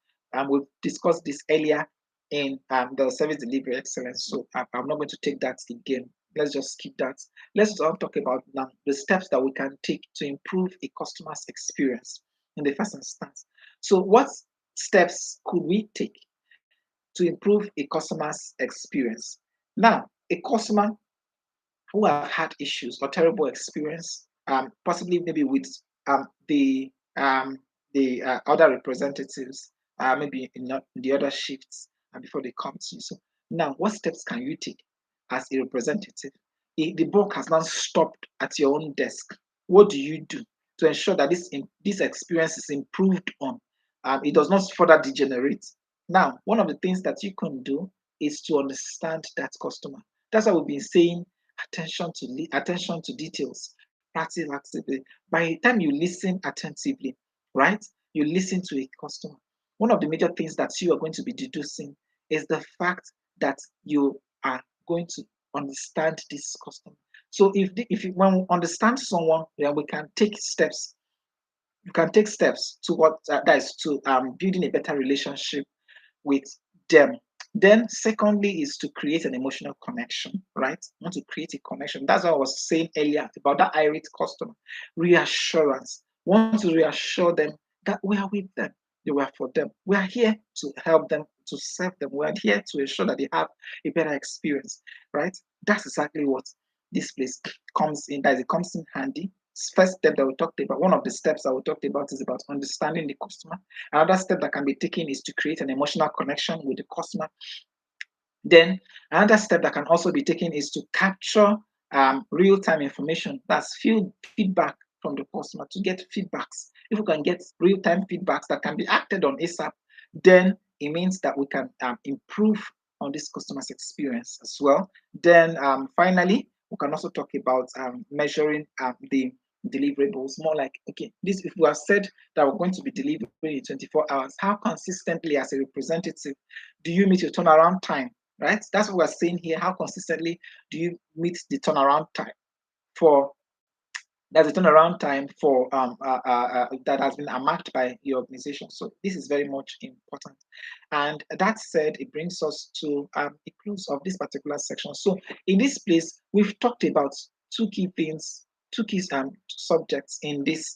We've discussed this earlier in the service delivery excellence, so I'm not going to take that again. Let's just skip that. Let's talk about now the steps that we can take to improve a customer's experience in the first instance. So, what steps could we take to improve a customer's experience? Now, a customer who have had issues or terrible experience, possibly maybe with the other representatives, maybe in the other shifts, before they come to you. So now, what steps can you take as a representative? If the bulk has now stopped at your own desk, what do you do to ensure that this experience is improved on? It does not further degenerate. Now, one of the things that you can do is to understand that customer. That's why we've been saying attention to details, practice actively. By the time you listen attentively, right, you listen to a customer. One of the major things that you are going to be deducing is the fact that you are going to understand this customer. So when we understand someone, then we can take steps. You can take steps to that is to building a better relationship with them. Then, secondly, is to create an emotional connection, right? You want to create a connection. That's what I was saying earlier about that irate customer. Reassurance. Want to reassure them that we are with them. We are for them. We are here to help them, to serve them. We are here to ensure that they have a better experience, right? That's exactly what this place comes in. That it comes in handy. First step that we talked about, one of the steps that we talked about is about understanding the customer. Another step that can be taken is to create an emotional connection with the customer. Then another step that can also be taken is to capture real-time information. That's feedback from the customer, to get feedbacks. If we can get real-time feedbacks that can be acted on ASAP, then it means that we can improve on this customer's experience as well. Then finally, we can also talk about measuring the deliverables. More like, okay, this, if we have said that we're going to be delivering in 24 hours, how consistently as a representative do you meet your turnaround time, right? That's what we're saying here. How consistently do you meet the turnaround time for there's a turnaround time for that has been marked by your organization. So this is very much important. And that said, it brings us to the close of this particular section. So in this place, we've talked about two key things, two key subjects in this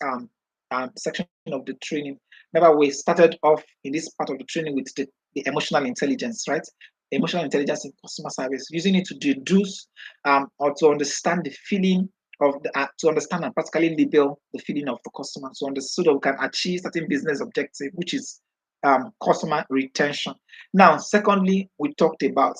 section of the training. Remember, we started off in this part of the training with the emotional intelligence, right? Emotional intelligence in customer service, using it to deduce or to understand the feeling of to understand and practically label the feeling of the customer, so that we can achieve certain business objective, which is customer retention. Now, secondly, we talked about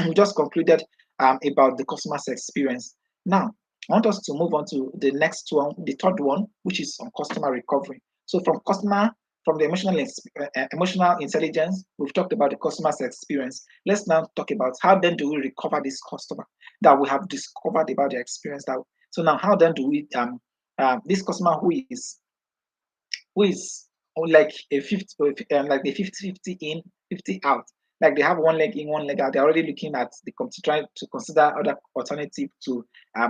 we just concluded about the customer's experience. Now, I want us to move on to the next one, the third one, which is on customer recovery. So from customer from the emotional intelligence, we've talked about the customer's experience. Let's now talk about how then do we recover this customer that we have discovered about their experience. So now how then do we this customer who is like a 50 like the 50-50 in, 50 out. Like they have one leg in, one leg out. They're already looking at trying to consider other alternative to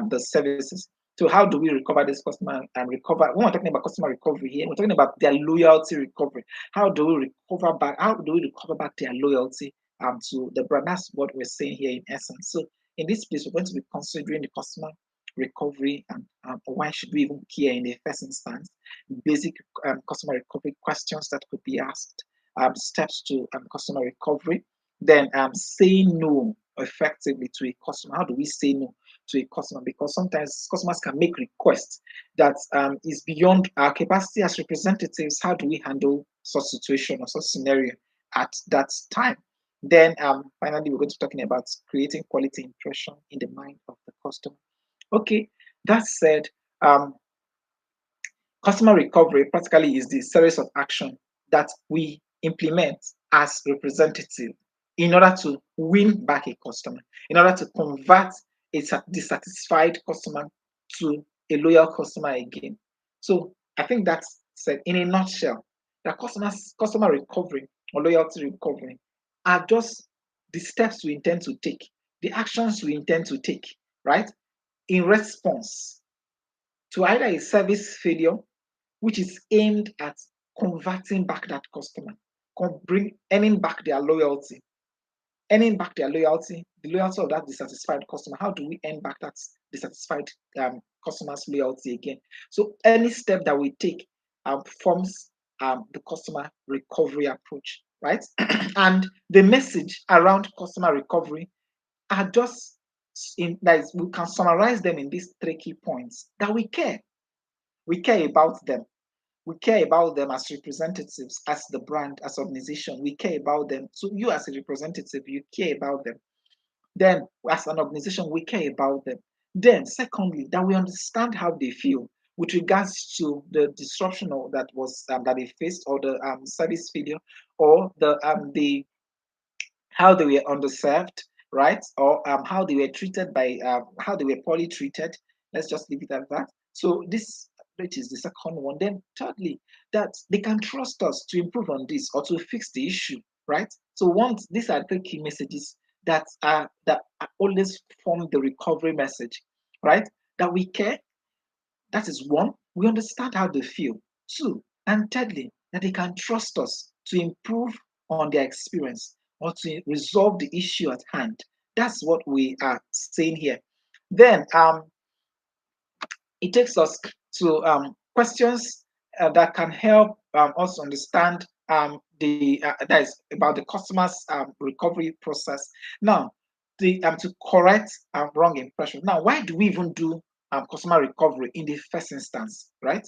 the services. So how do we recover this customer and recover? When we're talking about customer recovery here, we're talking about their loyalty recovery. How do we recover back? How do we recover back their loyalty to the brand? That's what we're saying here in essence. So in this place, we're going to be considering the customer recovery and why should we even care in the first instance, basic customer recovery questions that could be asked, steps to customer recovery, then saying no effectively to a customer. How do we say no to a customer? Because sometimes customers can make requests that is beyond our capacity as representatives. How do we handle such situation or such scenario at that time? Then finally, we're going to be talking about creating quality impression in the mind of the customer. Okay, that said, um, customer recovery practically is the series of action that we implement as representative in order to win back a customer, in order to convert a dissatisfied customer to a loyal customer again. So I think that's said in a nutshell. That customer recovery or loyalty recovery are just the steps we intend to take, the actions we intend to take, right? In response to either a service failure, which is aimed at converting back that customer, earning back their loyalty, the loyalty of that dissatisfied customer. How do we earn back that dissatisfied customer's loyalty again? So any step that we take forms the customer recovery approach, right? And the message around customer recovery are just that we can summarize them in these three key points: that we care. We care about them. We care about them as representatives, as the brand, as organization. We care about them. So you as a representative, you care about them. Then as an organization, we care about them. Then secondly, that we understand how they feel with regards to the disruption that was that they faced, or the service failure, or the how they were underserved, right? Or how they were treated by how they were poorly treated. Let's just leave it at that. So this, which is the second one. Then thirdly, that they can trust us to improve on this or to fix the issue, right? So once these are the key messages that always form the recovery message, right? That we care. That is one. We understand how they feel. Two, and thirdly, that they can trust us to improve on their experience or to resolve the issue at hand. That's what we are saying here. Then it takes us to questions that can help us understand that is about the customer's recovery process. Now, to correct wrong impression. Now, why do we even do customer recovery in the first instance, right?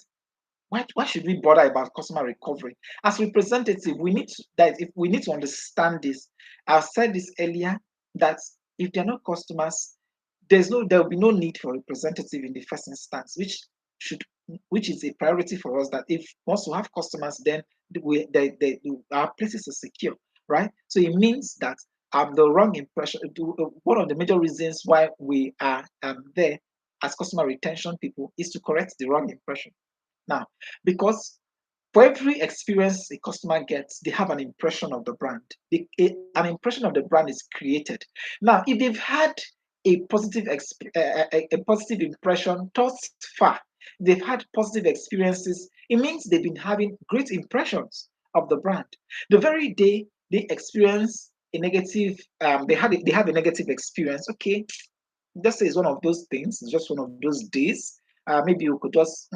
Why should we bother about customer recovery? As representative, we need to understand this. I've said this earlier, that if they're not customers, there will be no need for representative in the first instance, should which is a priority for us. That if once we have customers, then our places are secure, right? So it means that the wrong impression. One of the major reasons why we are there as customer retention people is to correct the wrong impression. Now, because for every experience a customer gets, they have an impression of the brand. An impression of the brand is created. Now, if they've had a a positive impression thus far, they've had positive experiences, it means they've been having great impressions of the brand. The very day they experience a negative, they have a negative experience. Okay, just say it's one of those things. It's just one of those days. Maybe you could just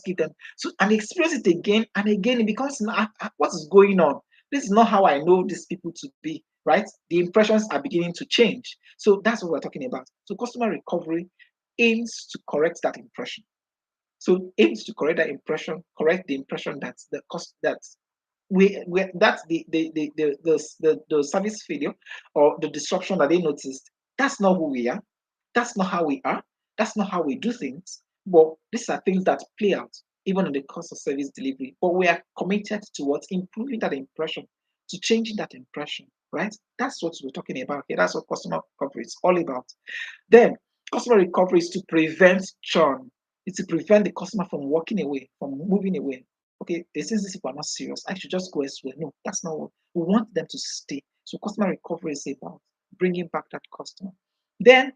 give them so and experience it again and again. It becomes what is going on. This is not how I know these people to be, right? The impressions are beginning to change. So that's what we're talking about. So customer recovery aims to correct that impression. So aims to correct the impression that's the cost that we that's the service failure or the disruption that they noticed. That's not who we are. That's not how we are. That's not how we do things. But these are things that play out. even on the cost of service delivery. But we are committed towards improving that impression, to changing that impression, right? That's what we're talking about here. That's what customer recovery is all about. Then, customer recovery is to prevent churn. It's to prevent the customer from walking away, from moving away. Okay, since these people are not serious, I should just go elsewhere. No, that's not what we want them to stay. So, customer recovery is about bringing back that customer. Then,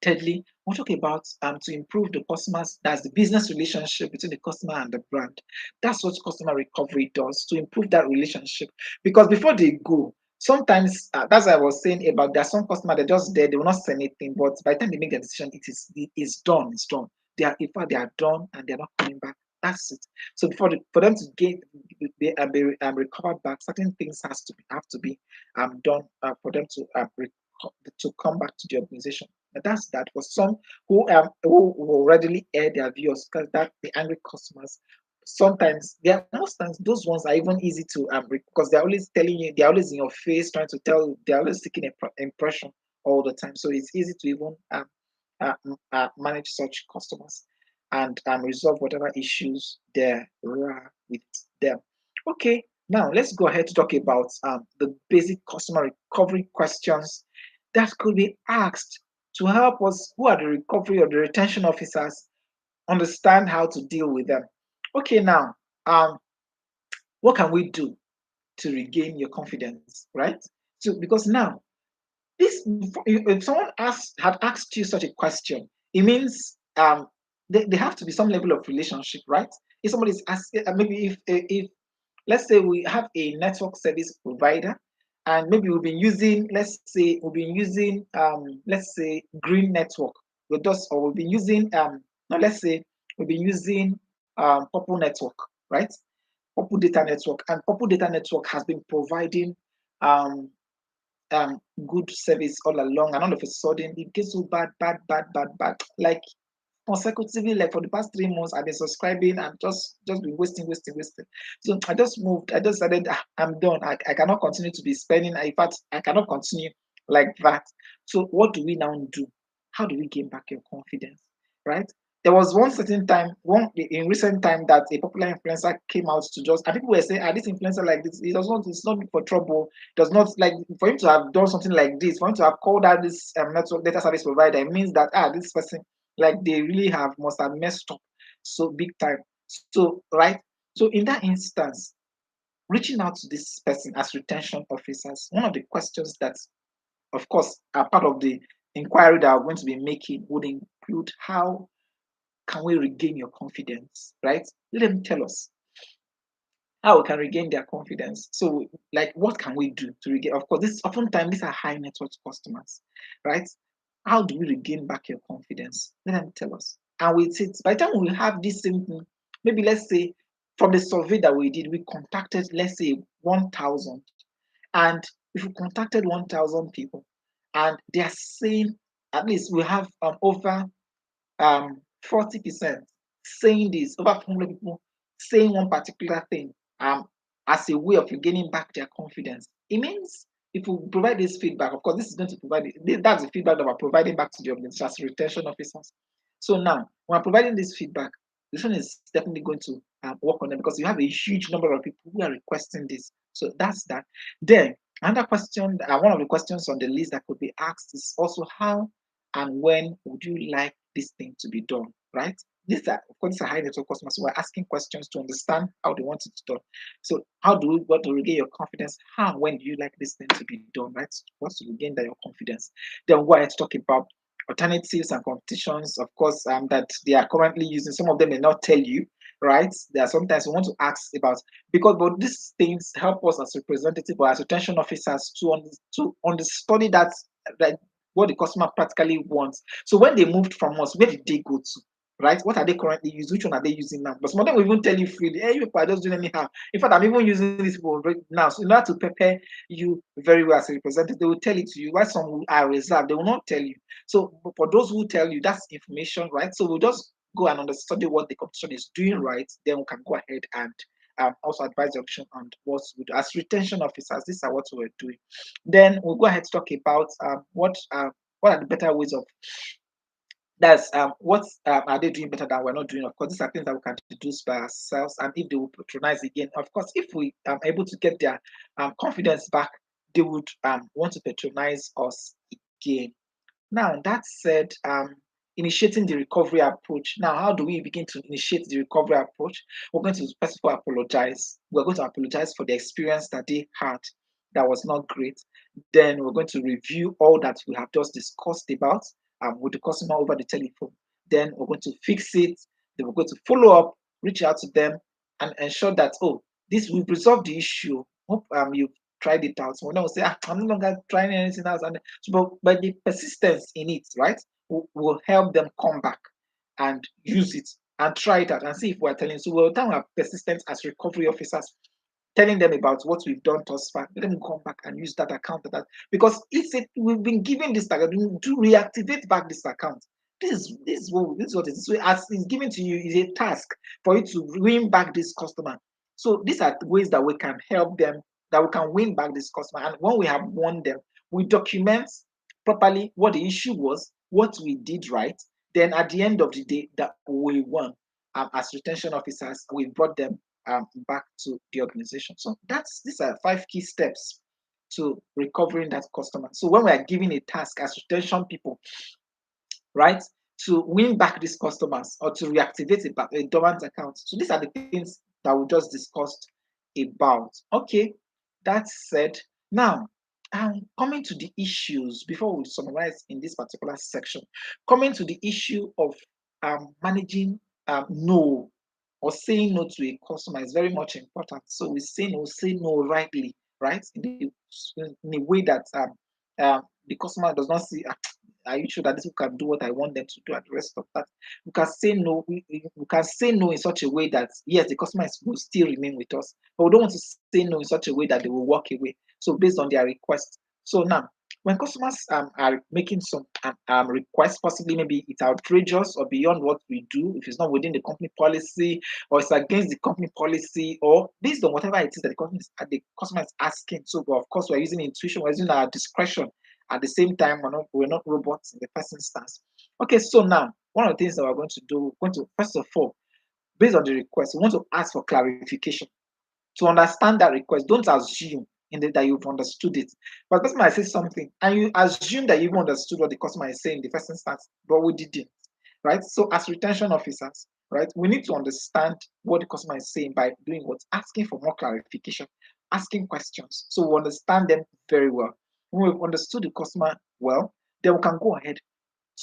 thirdly, we'll talk about to improve the customers, that's the business relationship between the customer and the brand. That's what customer recovery does, to improve that relationship. Because before they go, sometimes that's what I was saying about there are some customers they're just there, they will not say anything, but by the time they make their decision, it's done, it's done. They are, in fact, they are done and they're not coming back. That's it. So for them to get recovered back, certain things have to be done for them to come back to the organization. But that's that. For some who will readily air their views, because that the angry customers, sometimes they are most times those ones are even easy to because they're always telling you, they're always in your face trying to tell, they're always seeking impression all the time. So it's easy to even manage such customers and resolve whatever issues there are with them. Okay, now let's go ahead to talk about the basic customer recovery questions that could be asked to help us, who are the recovery or the retention officers, understand how to deal with them. Okay, now, what can we do to regain your confidence, right? So, because now, this, if someone had asked you such a question, it means there have to be some level of relationship, right? If somebody is asking, maybe if let's say we have a network service provider, and maybe we've been using, let's say Green Network with us, or we've been using no, let's say we've been using Purple Network, right? Purple Data Network, and Purple Data Network has been providing um, good service all along, and all of a sudden it gets so bad, bad, bad, bad, bad. Like consecutively, like for the past 3 months, I've been subscribing and just been wasting, wasting, wasting. So I just moved. I just said, I'm done. I cannot continue to be spending. In fact, I cannot continue like that. So what do we now do? How do we gain back your confidence? Right? There was one certain time, one in recent time, that a popular influencer came out to just, and people were saying, this influencer like this, it does not, it's not for trouble, does not, like, for him to have done something like this, for him to have called out this network data service provider, it means that this person, like, they really must have messed up so big time. So right, so in that instance, reaching out to this person as retention officers, one of the questions that, of course, are part of the inquiry that we're going to be making would include, how can we regain your confidence, right? Let them tell us how we can regain their confidence. So, like, what can we do to regain? Of course, this oftentimes these are high net worth customers, right? How do we regain back your confidence? Let them tell us. And with it, by the time we have this same thing, maybe let's say from the survey that we did, we contacted, let's say, 1,000. And if we contacted 1,000 people and they are saying, at least we have over 40% saying this, over 400 people saying one particular thing as a way of regaining back their confidence. It means if we provide this feedback, of course, this is going to provide that's the feedback that we're providing back to the organization as retention officers. So now, when we're providing this feedback, this one is definitely going to work on them, because you have a huge number of people who are requesting this. So that's that. Then another question, one of the questions on the list that could be asked is also, how and when would you like this thing to be done, right? These are, of course, these are high net worth customers who are asking questions to understand how they want it done. So, how do we want to regain your confidence? How and when do you like this thing to be done, right? What's to regain that your confidence? Then we're going to talk about alternatives and competitions, of course, that they are currently using. Some of them may not tell you, right? There are sometimes we want to ask about, because but these things help us as representative or as retention officers to understudy that what the customer practically wants. So when they moved from us, where did they go to? Right? What are they currently using? Which one are they using now? But some of them will even tell you freely, hey, you people are just doing anyhow. In fact, I'm even using these people right now. So in order to prepare you very well as a representative, they will tell it to you. Why some are reserved, they will not tell you. So for those who tell you, that's information, right? So we'll just go and understudy what the competition is doing right. Then we can go ahead and also advise the auction on what we do. As retention officers, these are what we're doing. Then we'll go ahead to talk about what are the better ways of That's what are they doing better than we're not doing? Of course, these are things that we can deduce by ourselves. And if they will patronize again, of course, if we are able to get their confidence back, they would want to patronize us again. Now, that said, initiating the recovery approach. Now, how do we begin to initiate the recovery approach? We're going to first of all apologize. We're going to apologize for the experience that they had that was not great. Then we're going to review all that we have just discussed about with the customer over the telephone. Then we're going to fix it. Then we're going to follow up, reach out to them, and ensure that, oh, this will resolve the issue. Hope you've tried it out. So when I will say, I'm no longer trying anything else, and so, but the persistence in it, right, will help them come back and use it and try it out and see if we're telling. So we'll then have persistence as recovery officers, telling them about what we've done thus far. Let them come back and use that account. Because it's we've been given this target to reactivate back this account. This is what it is. So as it's given to you is a task for you to win back this customer. So these are ways that we can help them, that we can win back this customer. And when we have won them, we document properly what the issue was, what we did right. Then at the end of the day, that we won as retention officers, we brought them back to the organization. So these are 5 key steps to recovering that customer. So when we are given a task as retention people, right, to win back these customers or to reactivate a dormant account. So these are the things that we just discussed about. Okay, that said, now coming to the issues before we summarize in this particular section, coming to the issue of managing no or saying no to a customer is very much important. So we say no rightly, right? In a way that the customer does not see, are you sure that this can do what I want them to do and the rest of that? We can say no, we can say no in such a way that yes, the customer will still remain with us, but we don't want to say no in such a way that they will walk away. So based on their request. So now when customers are making some requests, possibly maybe it's outrageous or beyond what we do, if it's not within the company policy or it's against the company policy or based on whatever it is that the customer is asking. So of course we're using intuition, we're using our discretion. At the same time, we're not robots in the first instance. Okay, so now one of the things that we're going to do, we're going to first of all, based on the request, we want to ask for clarification. To understand that request, don't assume that you've understood it. But the customer says something, and you assume that you've understood what the customer is saying in the first instance, but we didn't, right? So as retention officers, right, we need to understand what the customer is saying by doing what? Asking for more clarification, asking questions, so we understand them very well. When we've understood the customer well, then we can go ahead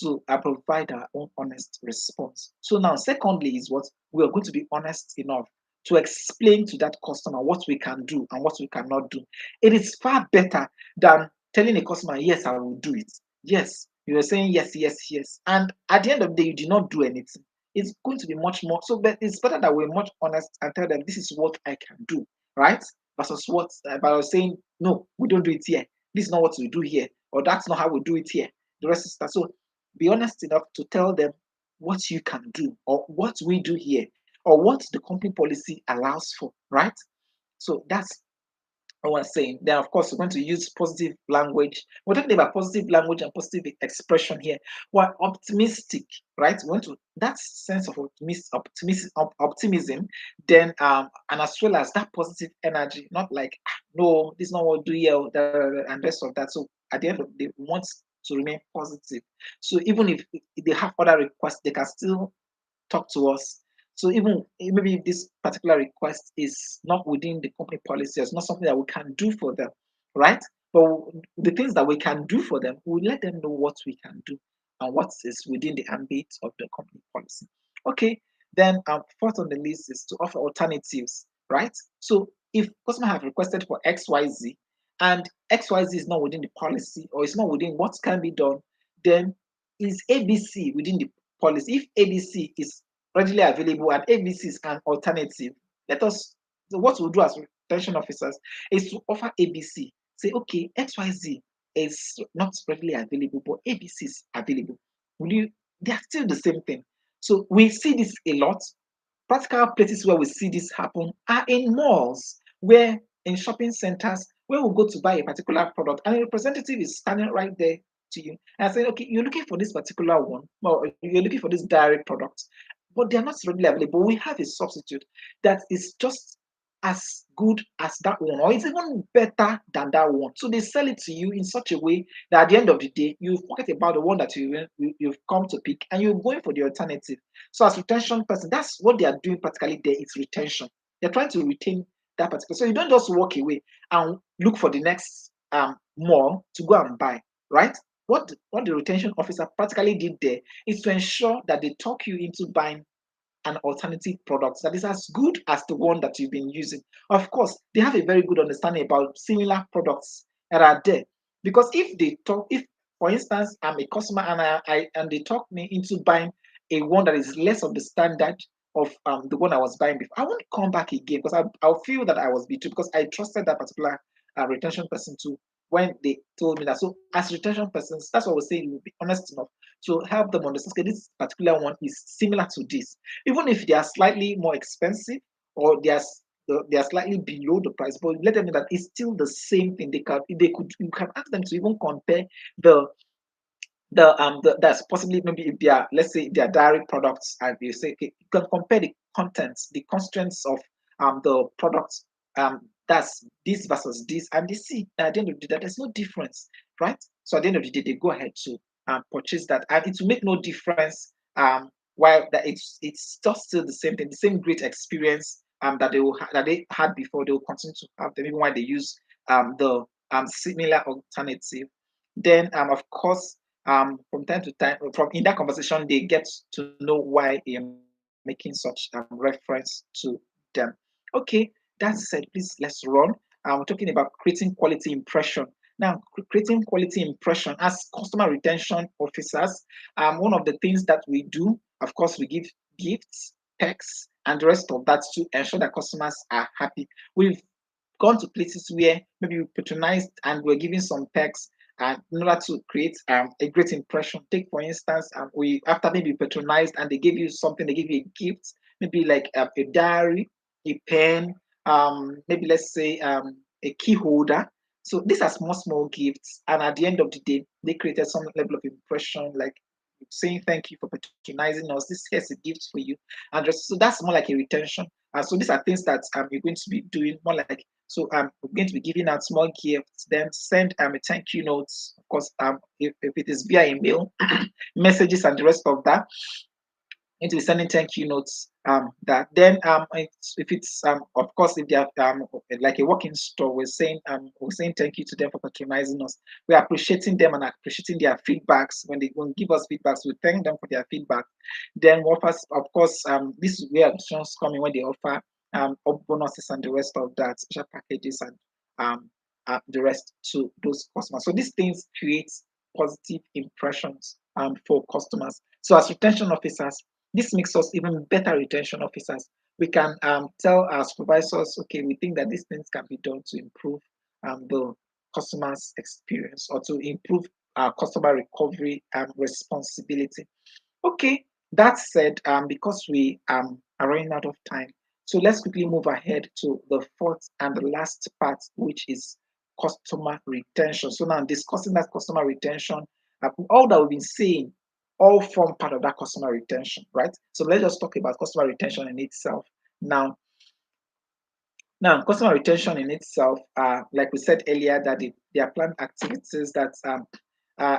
to provide our own honest response. So now, secondly, is what we are going to be honest enough to explain to that customer what we can do and what we cannot do. It is far better than telling a customer, yes, I will do it. Yes, you are saying yes, yes, yes. And at the end of the day, you did not do anything. It's going to be much more. So, but it's better that we're much honest and tell them this is what I can do, right? Versus what, by saying, no, we don't do it here. This is not what we do here, or that's not how we do it here. The rest is that. So be honest enough to tell them what you can do or what we do here or what the company policy allows for, right? So that's what I was saying. Then, of course, we're going to use positive language. We're talking about positive language and positive expression here. We're optimistic, right? We want to that sense of optimism, then and as well as that positive energy, not like no, this is not what we do here, and rest of that. So at the end of the day, we want to remain positive. So even if they have other requests, they can still talk to us. So even maybe if this particular request is not within the company policy, it's not something that we can do for them, right? But the things that we can do for them, we let them know what we can do and what is within the ambit of the company policy. Okay, then fourth on the list is to offer alternatives, right? So if customer have requested for XYZ and XYZ is not within the policy or it's not within what can be done, then is ABC within the policy? If ABC is readily available and ABC is an alternative, let us, so what we'll do as retention officers is to offer ABC. Say, okay, XYZ is not readily available, but ABC is available. Will you? They are still the same thing. So we see this a lot. Practical places where we see this happen are in malls, where in shopping centers, where we go to buy a particular product, and a representative is standing right there to you and say, okay, you're looking for this particular one, or you're looking for this dairy product, but they're not readily available. We have a substitute that is just as good as that one, or it's even better than that one. So they sell it to you in such a way that at the end of the day, you forget about the one that you've come to pick and you're going for the alternative. So as retention person, that's what they are doing practically there. It's retention. They're trying to retain that particular. So you don't just walk away and look for the next mall to go and buy, right? What the retention officer practically did there is to ensure that they talk you into buying an alternative product that is as good as the one that you've been using. Of course, they have a very good understanding about similar products that are there. Because if for instance I'm a customer and and they talk me into buying a one that is less of the standard of the one I was buying before, I won't come back again because I'll feel that I was betrayed because I trusted that particular retention person too when they told me that. So as retention persons, that's what we're saying. We'll be honest enough to help them understand. Okay, this particular one is similar to this, even if they are slightly more expensive or they are slightly below the price, but let them know that it's still the same thing. You can ask them to even compare the that's possibly maybe if they are, let's say if they are dairy products and you say, okay, you can compare the contents, the constraints of the products, that's this versus this, and they see that at the end of the day that there's no difference, right? So at the end of the day they go ahead to purchase that, and it will make no difference while that it's just still the same thing, the same great experience that that they had before. They will continue to have them even while they use the similar alternative. Then of course, from time to time, from in that conversation, they get to know why you're making such reference to them. Okay, that said, please let's run. We're talking about creating quality impression. Now, creating quality impression as customer retention officers, one of the things that we do, of course, we give gifts, perks, and the rest of that to ensure that customers are happy. We've gone to places where maybe we patronized and we're giving some perks and in order to create a great impression. Take for instance, we after maybe patronized and they gave you something, they give you a gift, maybe like a diary, a pen, maybe let's say a key holder. So these are small gifts, and at the end of the day, they created some level of impression, like saying thank you for patronizing us. This here's a gift for you, and just, so that's more like a retention. And so these are things that you're going to be doing more like, so we're going to be giving out small gifts, then send a thank you notes, of course, if it is via email, messages and the rest of that. Going to be sending thank you notes. That then if it's of course if they have like a walk-in store, we're saying thank you to them for patronizing us. We're appreciating them and appreciating their feedbacks. When they will give us feedbacks, we thank them for their feedback. Then offers, of course, this is where options come in when they offer bonuses and the rest of that, special packages and the rest to those customers. So these things create positive impressions for customers. So as retention officers, this makes us even better retention officers. We can tell our supervisors, okay, we think that these things can be done to improve the customer's experience or to improve our customer recovery and responsibility. Okay, that said, because we are running out of time, so let's quickly move ahead to the fourth and the last part, which is customer retention. So now discussing that customer retention, all that we've been saying all form part of that customer retention, right? So let's just talk about customer retention in itself. Now, customer retention in itself, like we said earlier, that they are planned activities that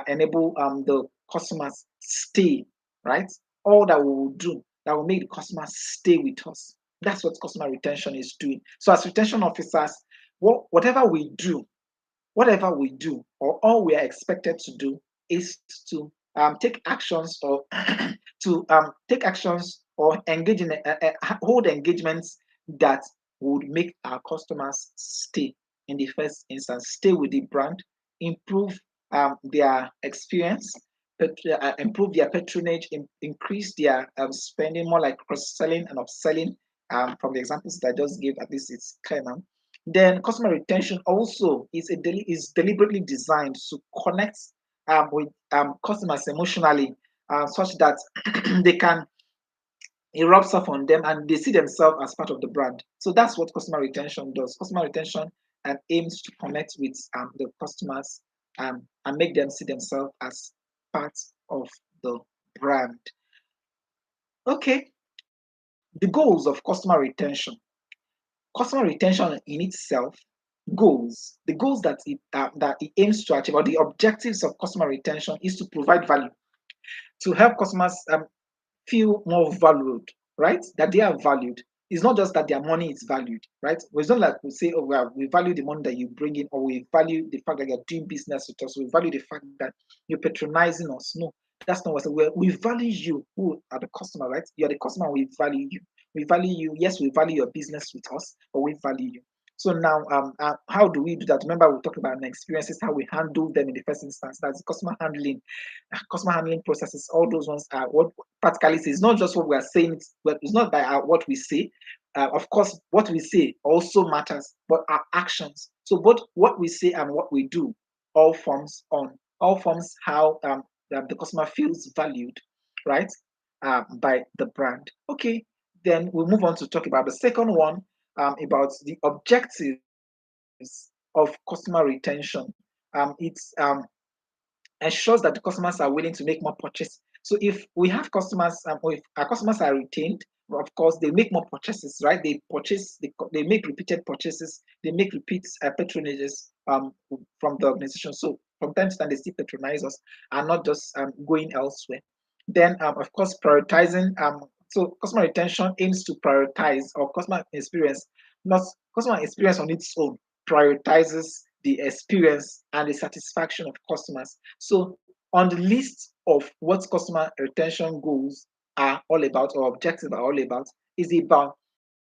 enable the customers stay, right? All that we will do that will make the customers stay with us. That's what customer retention is doing. So as retention officers, whatever we do, or all we are expected to do is to take actions or take actions or engage in hold engagements that would make our customers stay in the first instance, stay with the brand, improve their experience, improve their patronage, increase their spending, more like cross-selling and upselling. From the examples that I just gave, at least it's clear now. Then customer retention also is deliberately designed to connect with customers emotionally, such that they can, it rubs off on them and they see themselves as part of the brand. So that's what customer retention does. Customer retention aims to connect with the customers and make them see themselves as part of the brand. Okay, the goals of customer retention. Customer retention in itself, the goals that it aims to achieve, or the objectives of customer retention, is to provide value, to help customers feel more valued, right? That they are valued. It's not just that their money is valued, right? It's not like we say, oh, well, we value the money that you bring in, or we value the fact that you're doing business with us, we value the fact that you're patronizing us. No, that's not what we value you, who are the customer, right? You're the customer, we value you. We value you. Yes, we value your business with us, but we value you. So now, how do we do that? Remember, we talked about the experiences, how we handle them in the first instance. That's customer handling processes. All those ones are what practically says. It's not just what we are saying. It's not by what we say. Of course, what we say also matters, but our actions. So both what we say and what we do all forms how the customer feels valued, right? By the brand. Okay, then we'll move on to talk about the second one, about the objectives of customer retention. It's ensures that the customers are willing to make more purchase. So if we have customers, or if our customers are retained, of course they make more purchases, right? They make repeated purchases, they make repeat patronages from the organization. So from time to time they still patronize us and not just going elsewhere. Then of course prioritizing. So customer retention aims to prioritize, or customer experience, not customer experience on its own, prioritizes the experience and the satisfaction of customers. So, on the list of what customer retention goals are all about, or objectives are all about, is about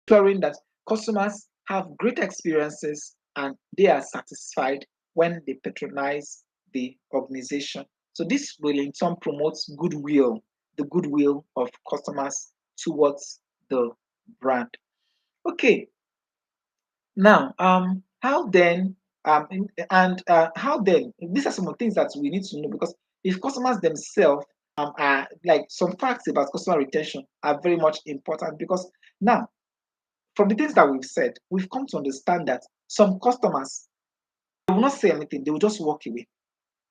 ensuring that customers have great experiences and they are satisfied when they patronize the organization. So, this will in turn promote goodwill, the goodwill of customers towards the brand. Okay, now, how then, how then, these are some of the things that we need to know, because if customers themselves are like, some facts about customer retention are very much important, because now, from the things that we've said, we've come to understand that some customers, they will not say anything, they will just walk away.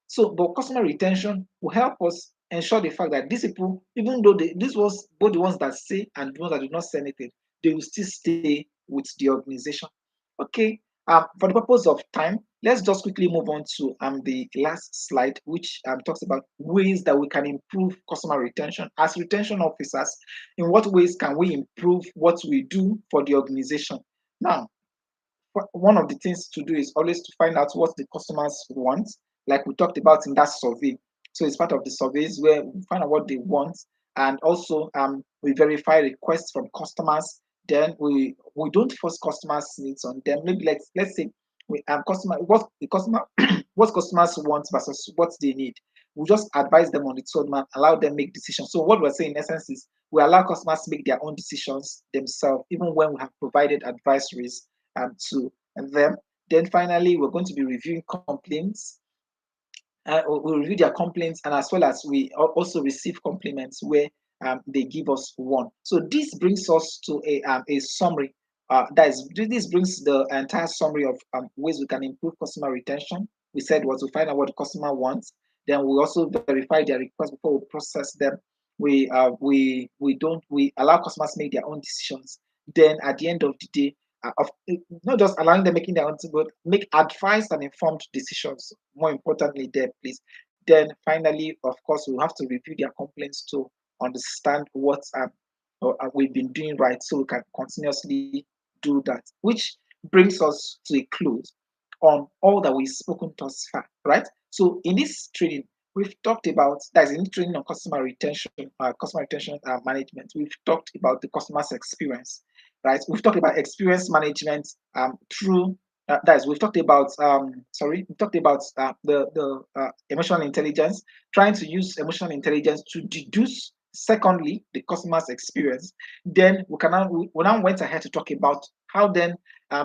So, but customer retention will help us ensure the fact that these people, even though this was both the ones that say and the ones that do not say anything, they will still stay with the organization. Okay. For the purpose of time, let's just quickly move on to the last slide, which talks about ways that we can improve customer retention. As retention officers, in what ways can we improve what we do for the organization? Now, one of the things to do is always to find out what the customers want, like we talked about in that survey. So it's part of the surveys where we find out what they want, and also we verify requests from customers. Then we don't force customers needs on them. Maybe let's say we customer what the customer what customers want versus what they need. We just advise them on the roadmap, allow them make decisions. So what we're saying in essence is we allow customers to make their own decisions themselves, even when we have provided advisories to them. Then finally, we're going to be reviewing complaints. We'll review their complaints, and as well as we also receive compliments where they give us one. So this brings us to a summary. This brings the entire summary of ways we can improve customer retention. We said was to find out what the customer wants. Then we also verify their requests before we process them. We allow customers to make their own decisions. Then at the end of the day, of not just allowing them making their own, but make advised and informed decisions. More importantly, there, please. Then finally, of course, we have to review their complaints to understand what we've been doing right, so we can continuously do that. Which brings us to a close on all that we've spoken thus far, right? So in this training, we've talked about that's in training on customer retention management. We've talked about the customer's experience, right? We've talked about experience management through that is we've talked about the emotional intelligence, trying to use emotional intelligence to deduce secondly the customer's experience. Then we now went ahead to talk about how then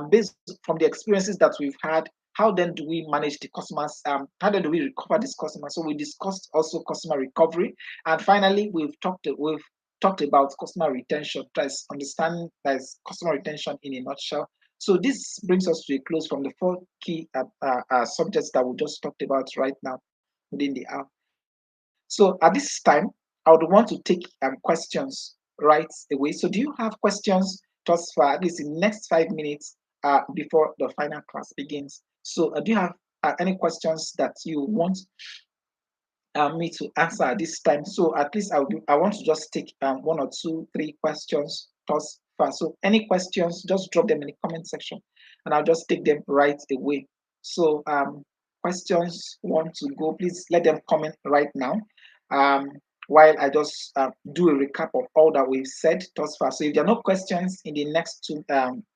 based from the experiences that we've had, how then do we manage the customers, how then do we recover this customer. So we discussed also customer recovery, and finally we've talked about customer retention. That's understanding that is customer retention in a nutshell. So this brings us to a close from the four key subjects that we just talked about right now within the hour. So at this time, I would want to take questions right away. So do you have questions just for at least in the next 5 minutes before the final class begins? So do you have any questions that you want me to answer at this time? So at least I want to just take one or two, three questions thus far. So any questions, just drop them in the comment section, and I'll just take them right away. So questions want to go, please let them comment right now. Um, while I just do a recap of all that we've said thus far. So if there are no questions in the next 2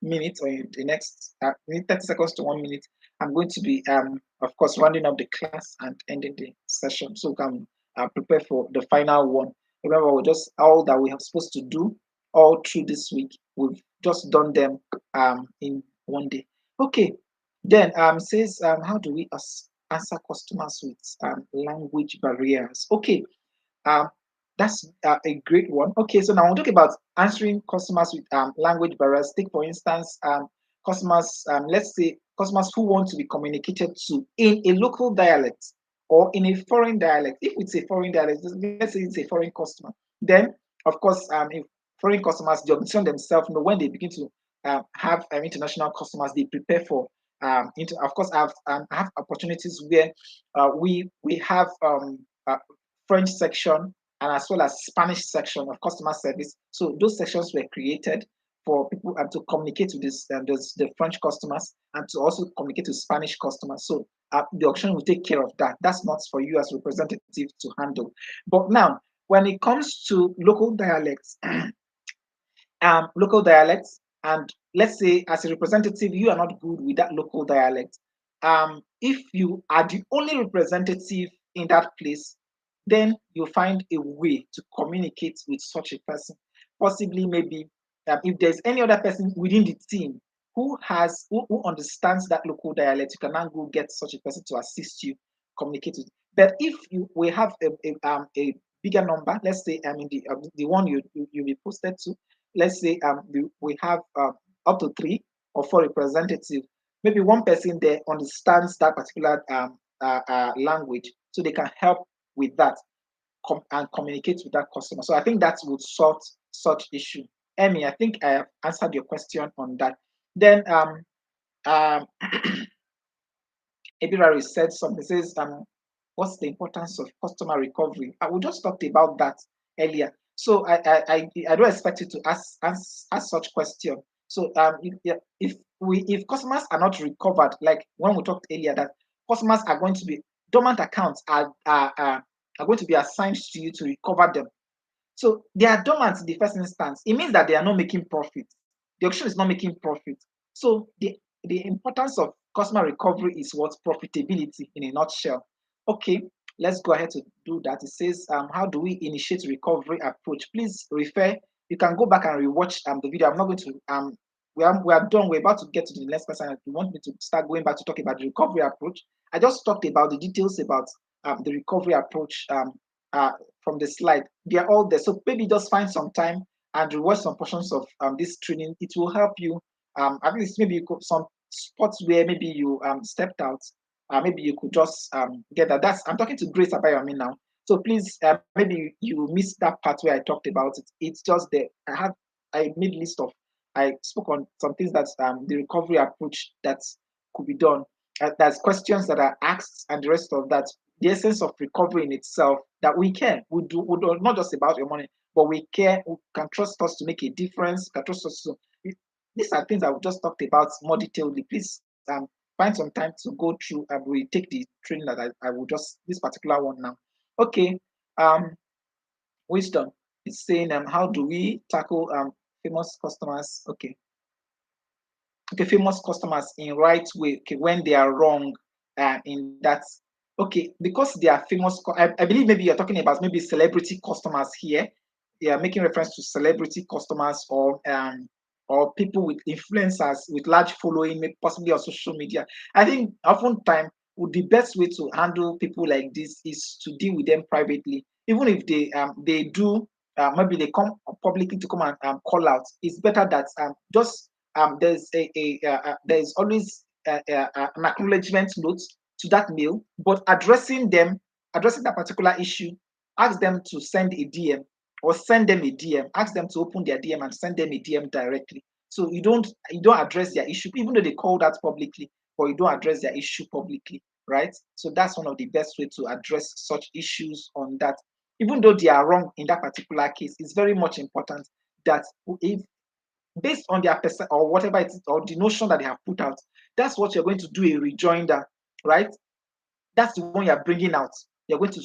minutes or in the next 30 seconds to 1 minute, I'm going to be, of course, rounding up the class and ending the session so we can prepare for the final one. Remember, we just all that we are supposed to do all through this week. We've just done them in one day. Okay. Then says how do we answer customers with language barriers? Okay. Um, that's a great one. Okay, so now we'll talk about answering customers with language barriers. Take for instance, customers. Let's say customers who want to be communicated to in a local dialect or in a foreign dialect. If it's a foreign dialect, let's say it's a foreign customer, then of course, if foreign customers, the organization themselves, when they begin to have international customers, they prepare for. Of course, I have opportunities where we have French section and as well as Spanish section of customer service. So those sections were created for people to communicate with the French customers and to also communicate with Spanish customers. So the auction will take care of that. That's not for you as representative to handle. But now, when it comes to local dialects, and let's say as a representative, you are not good with that local dialect. If you are the only representative in that place, then you find a way to communicate with such a person. Possibly, maybe if there's any other person within the team who understands that local dialect, you can now go get such a person to assist you communicate with. But if we have a bigger number, let's say the one you be posted to, let's say we have up to 3 or 4 representatives. Maybe one person there understands that particular language, so they can help with that and communicate with that customer. So I think that would sort such issue. Emmy, I think I have answered your question on that. Then um, Ebirari said something. Says what's the importance of customer recovery? We just talked about that earlier. So I don't expect you to ask such question. So if customers are not recovered, like when we talked earlier, that customers are going to be dormant accounts are going to be assigned to you to recover them. So they are dormant in the first instance. It means that they are not making profit. The auction is not making profit. So the importance of customer recovery is what profitability in a nutshell. Okay, let's go ahead to do that. It says, how do we initiate recovery approach? Please refer. You can go back and rewatch the video. I'm not going to we are done. We're about to get to the next person. If you want me to start going back to talk about the recovery approach, I just talked about the details about the recovery approach uh, from the slide. They are all there. So maybe just find some time and rewatch some portions of this training. It will help you. At least maybe you could some spots where maybe you stepped out. Maybe you could just get that. That's I'm talking to Grace Abayomi now. So please, maybe you missed that part where I talked about it. It's just there. I made list of I spoke on some things that the recovery approach that could be done. There's questions that are asked and the rest of that. The essence of recovery in itself that we do not just about your money, but we care. We can trust us to make a difference. Can trust us to. These are things I we just talked about more detailedly. Please find some time to go through and we take the training that I will just this particular one now. Okay. Um, wisdom is saying how do we tackle famous customers? Okay, famous customers in right way. Okay, when they are wrong in that. Okay, because they are famous. I believe maybe you're talking about maybe celebrity customers here. They are making reference to celebrity customers or people with influencers with large following, possibly on social media. I think oftentimes the best way to handle people like this is to deal with them privately, even if they do maybe they come publicly to come and call out. It's better that just there's always an acknowledgement note to that mail, but addressing that particular issue, ask them to send a DM or send them a DM. Ask them to open their DM and send them a DM directly. So you don't address their issue, even though they call that publicly, but you don't address their issue publicly, right? So that's one of the best way to address such issues on that. Even though they are wrong in that particular case, it's very much important that if based on their percent or whatever it is, or the notion that they have put out, that's what you're going to do a rejoinder, right? That's the one you're bringing out. You're going to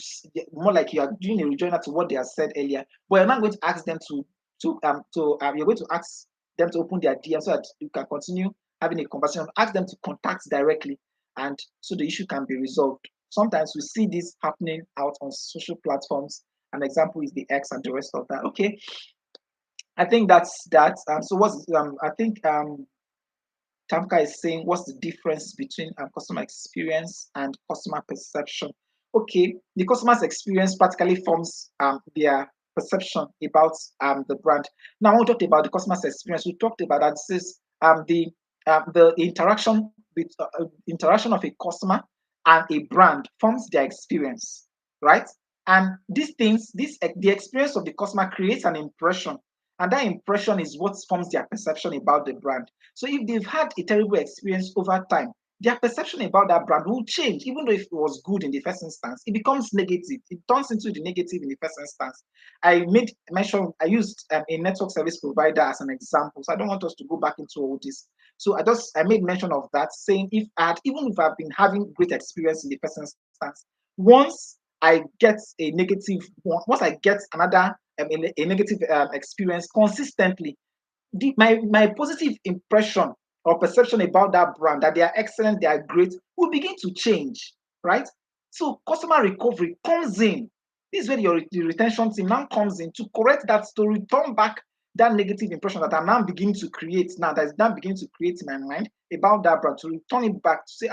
more like you are doing a rejoinder to what they have said earlier, but you're not going to ask them you're going to ask them to open their DM so that you can continue having a conversation. Ask them to contact directly, and so the issue can be resolved. Sometimes we see this happening out on social platforms. An example is the X and the rest of that. Okay, I think that's that. So what's I think Tamka is saying, what's the difference between customer experience and customer perception? Okay, the customer's experience practically forms their perception about the brand. Now, when we talked about the customer's experience, we talked about that this is the interaction with interaction of a customer and a brand forms their experience, right? And these things, the experience of the customer creates an impression, and that impression is what forms their perception about the brand. So if they've had a terrible experience over time, their perception about that brand will change. Even though if it was good in the first instance, it becomes negative. It turns into the negative in the first instance. I used a network service provider as an example. So I don't want us to go back into all this. So I made mention of that, saying even if I've been having great experience in the first instance, once I get a negative, once I get another a negative experience consistently, my positive impression or perception about that brand, that they are excellent, they are great, will begin to change, right? So customer recovery comes in. This is where the retention team now comes in to correct that story, turn back that negative impression that I'm now beginning to create now, that is now beginning to create in my mind about that brand, to return it back to say,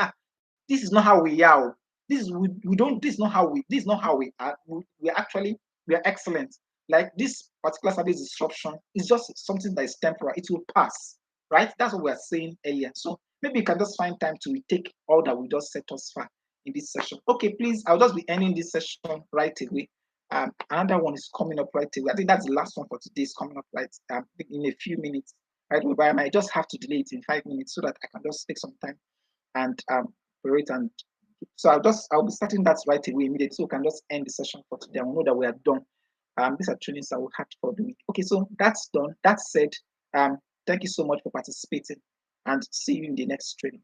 this is not how we are. We don't, this is not how we are. We are excellent. Like this particular service disruption is just something that is temporary. It will pass, right? That's what we are saying earlier. So maybe you can just find time to retake all that we just set us far in this session. Okay, please, I'll just be ending this session right away. Another one is coming up right away. I think that's the last one for today. Is coming up right in a few minutes, right? But I might just have to delay it in 5 minutes so that I can just take some time and operate. And so I'll be starting that right away immediately, so we can just end the session for today. I know that we are done. These are trainings that we had for the week. Okay, so that's done. That said, thank you so much for participating, and see you in the next training.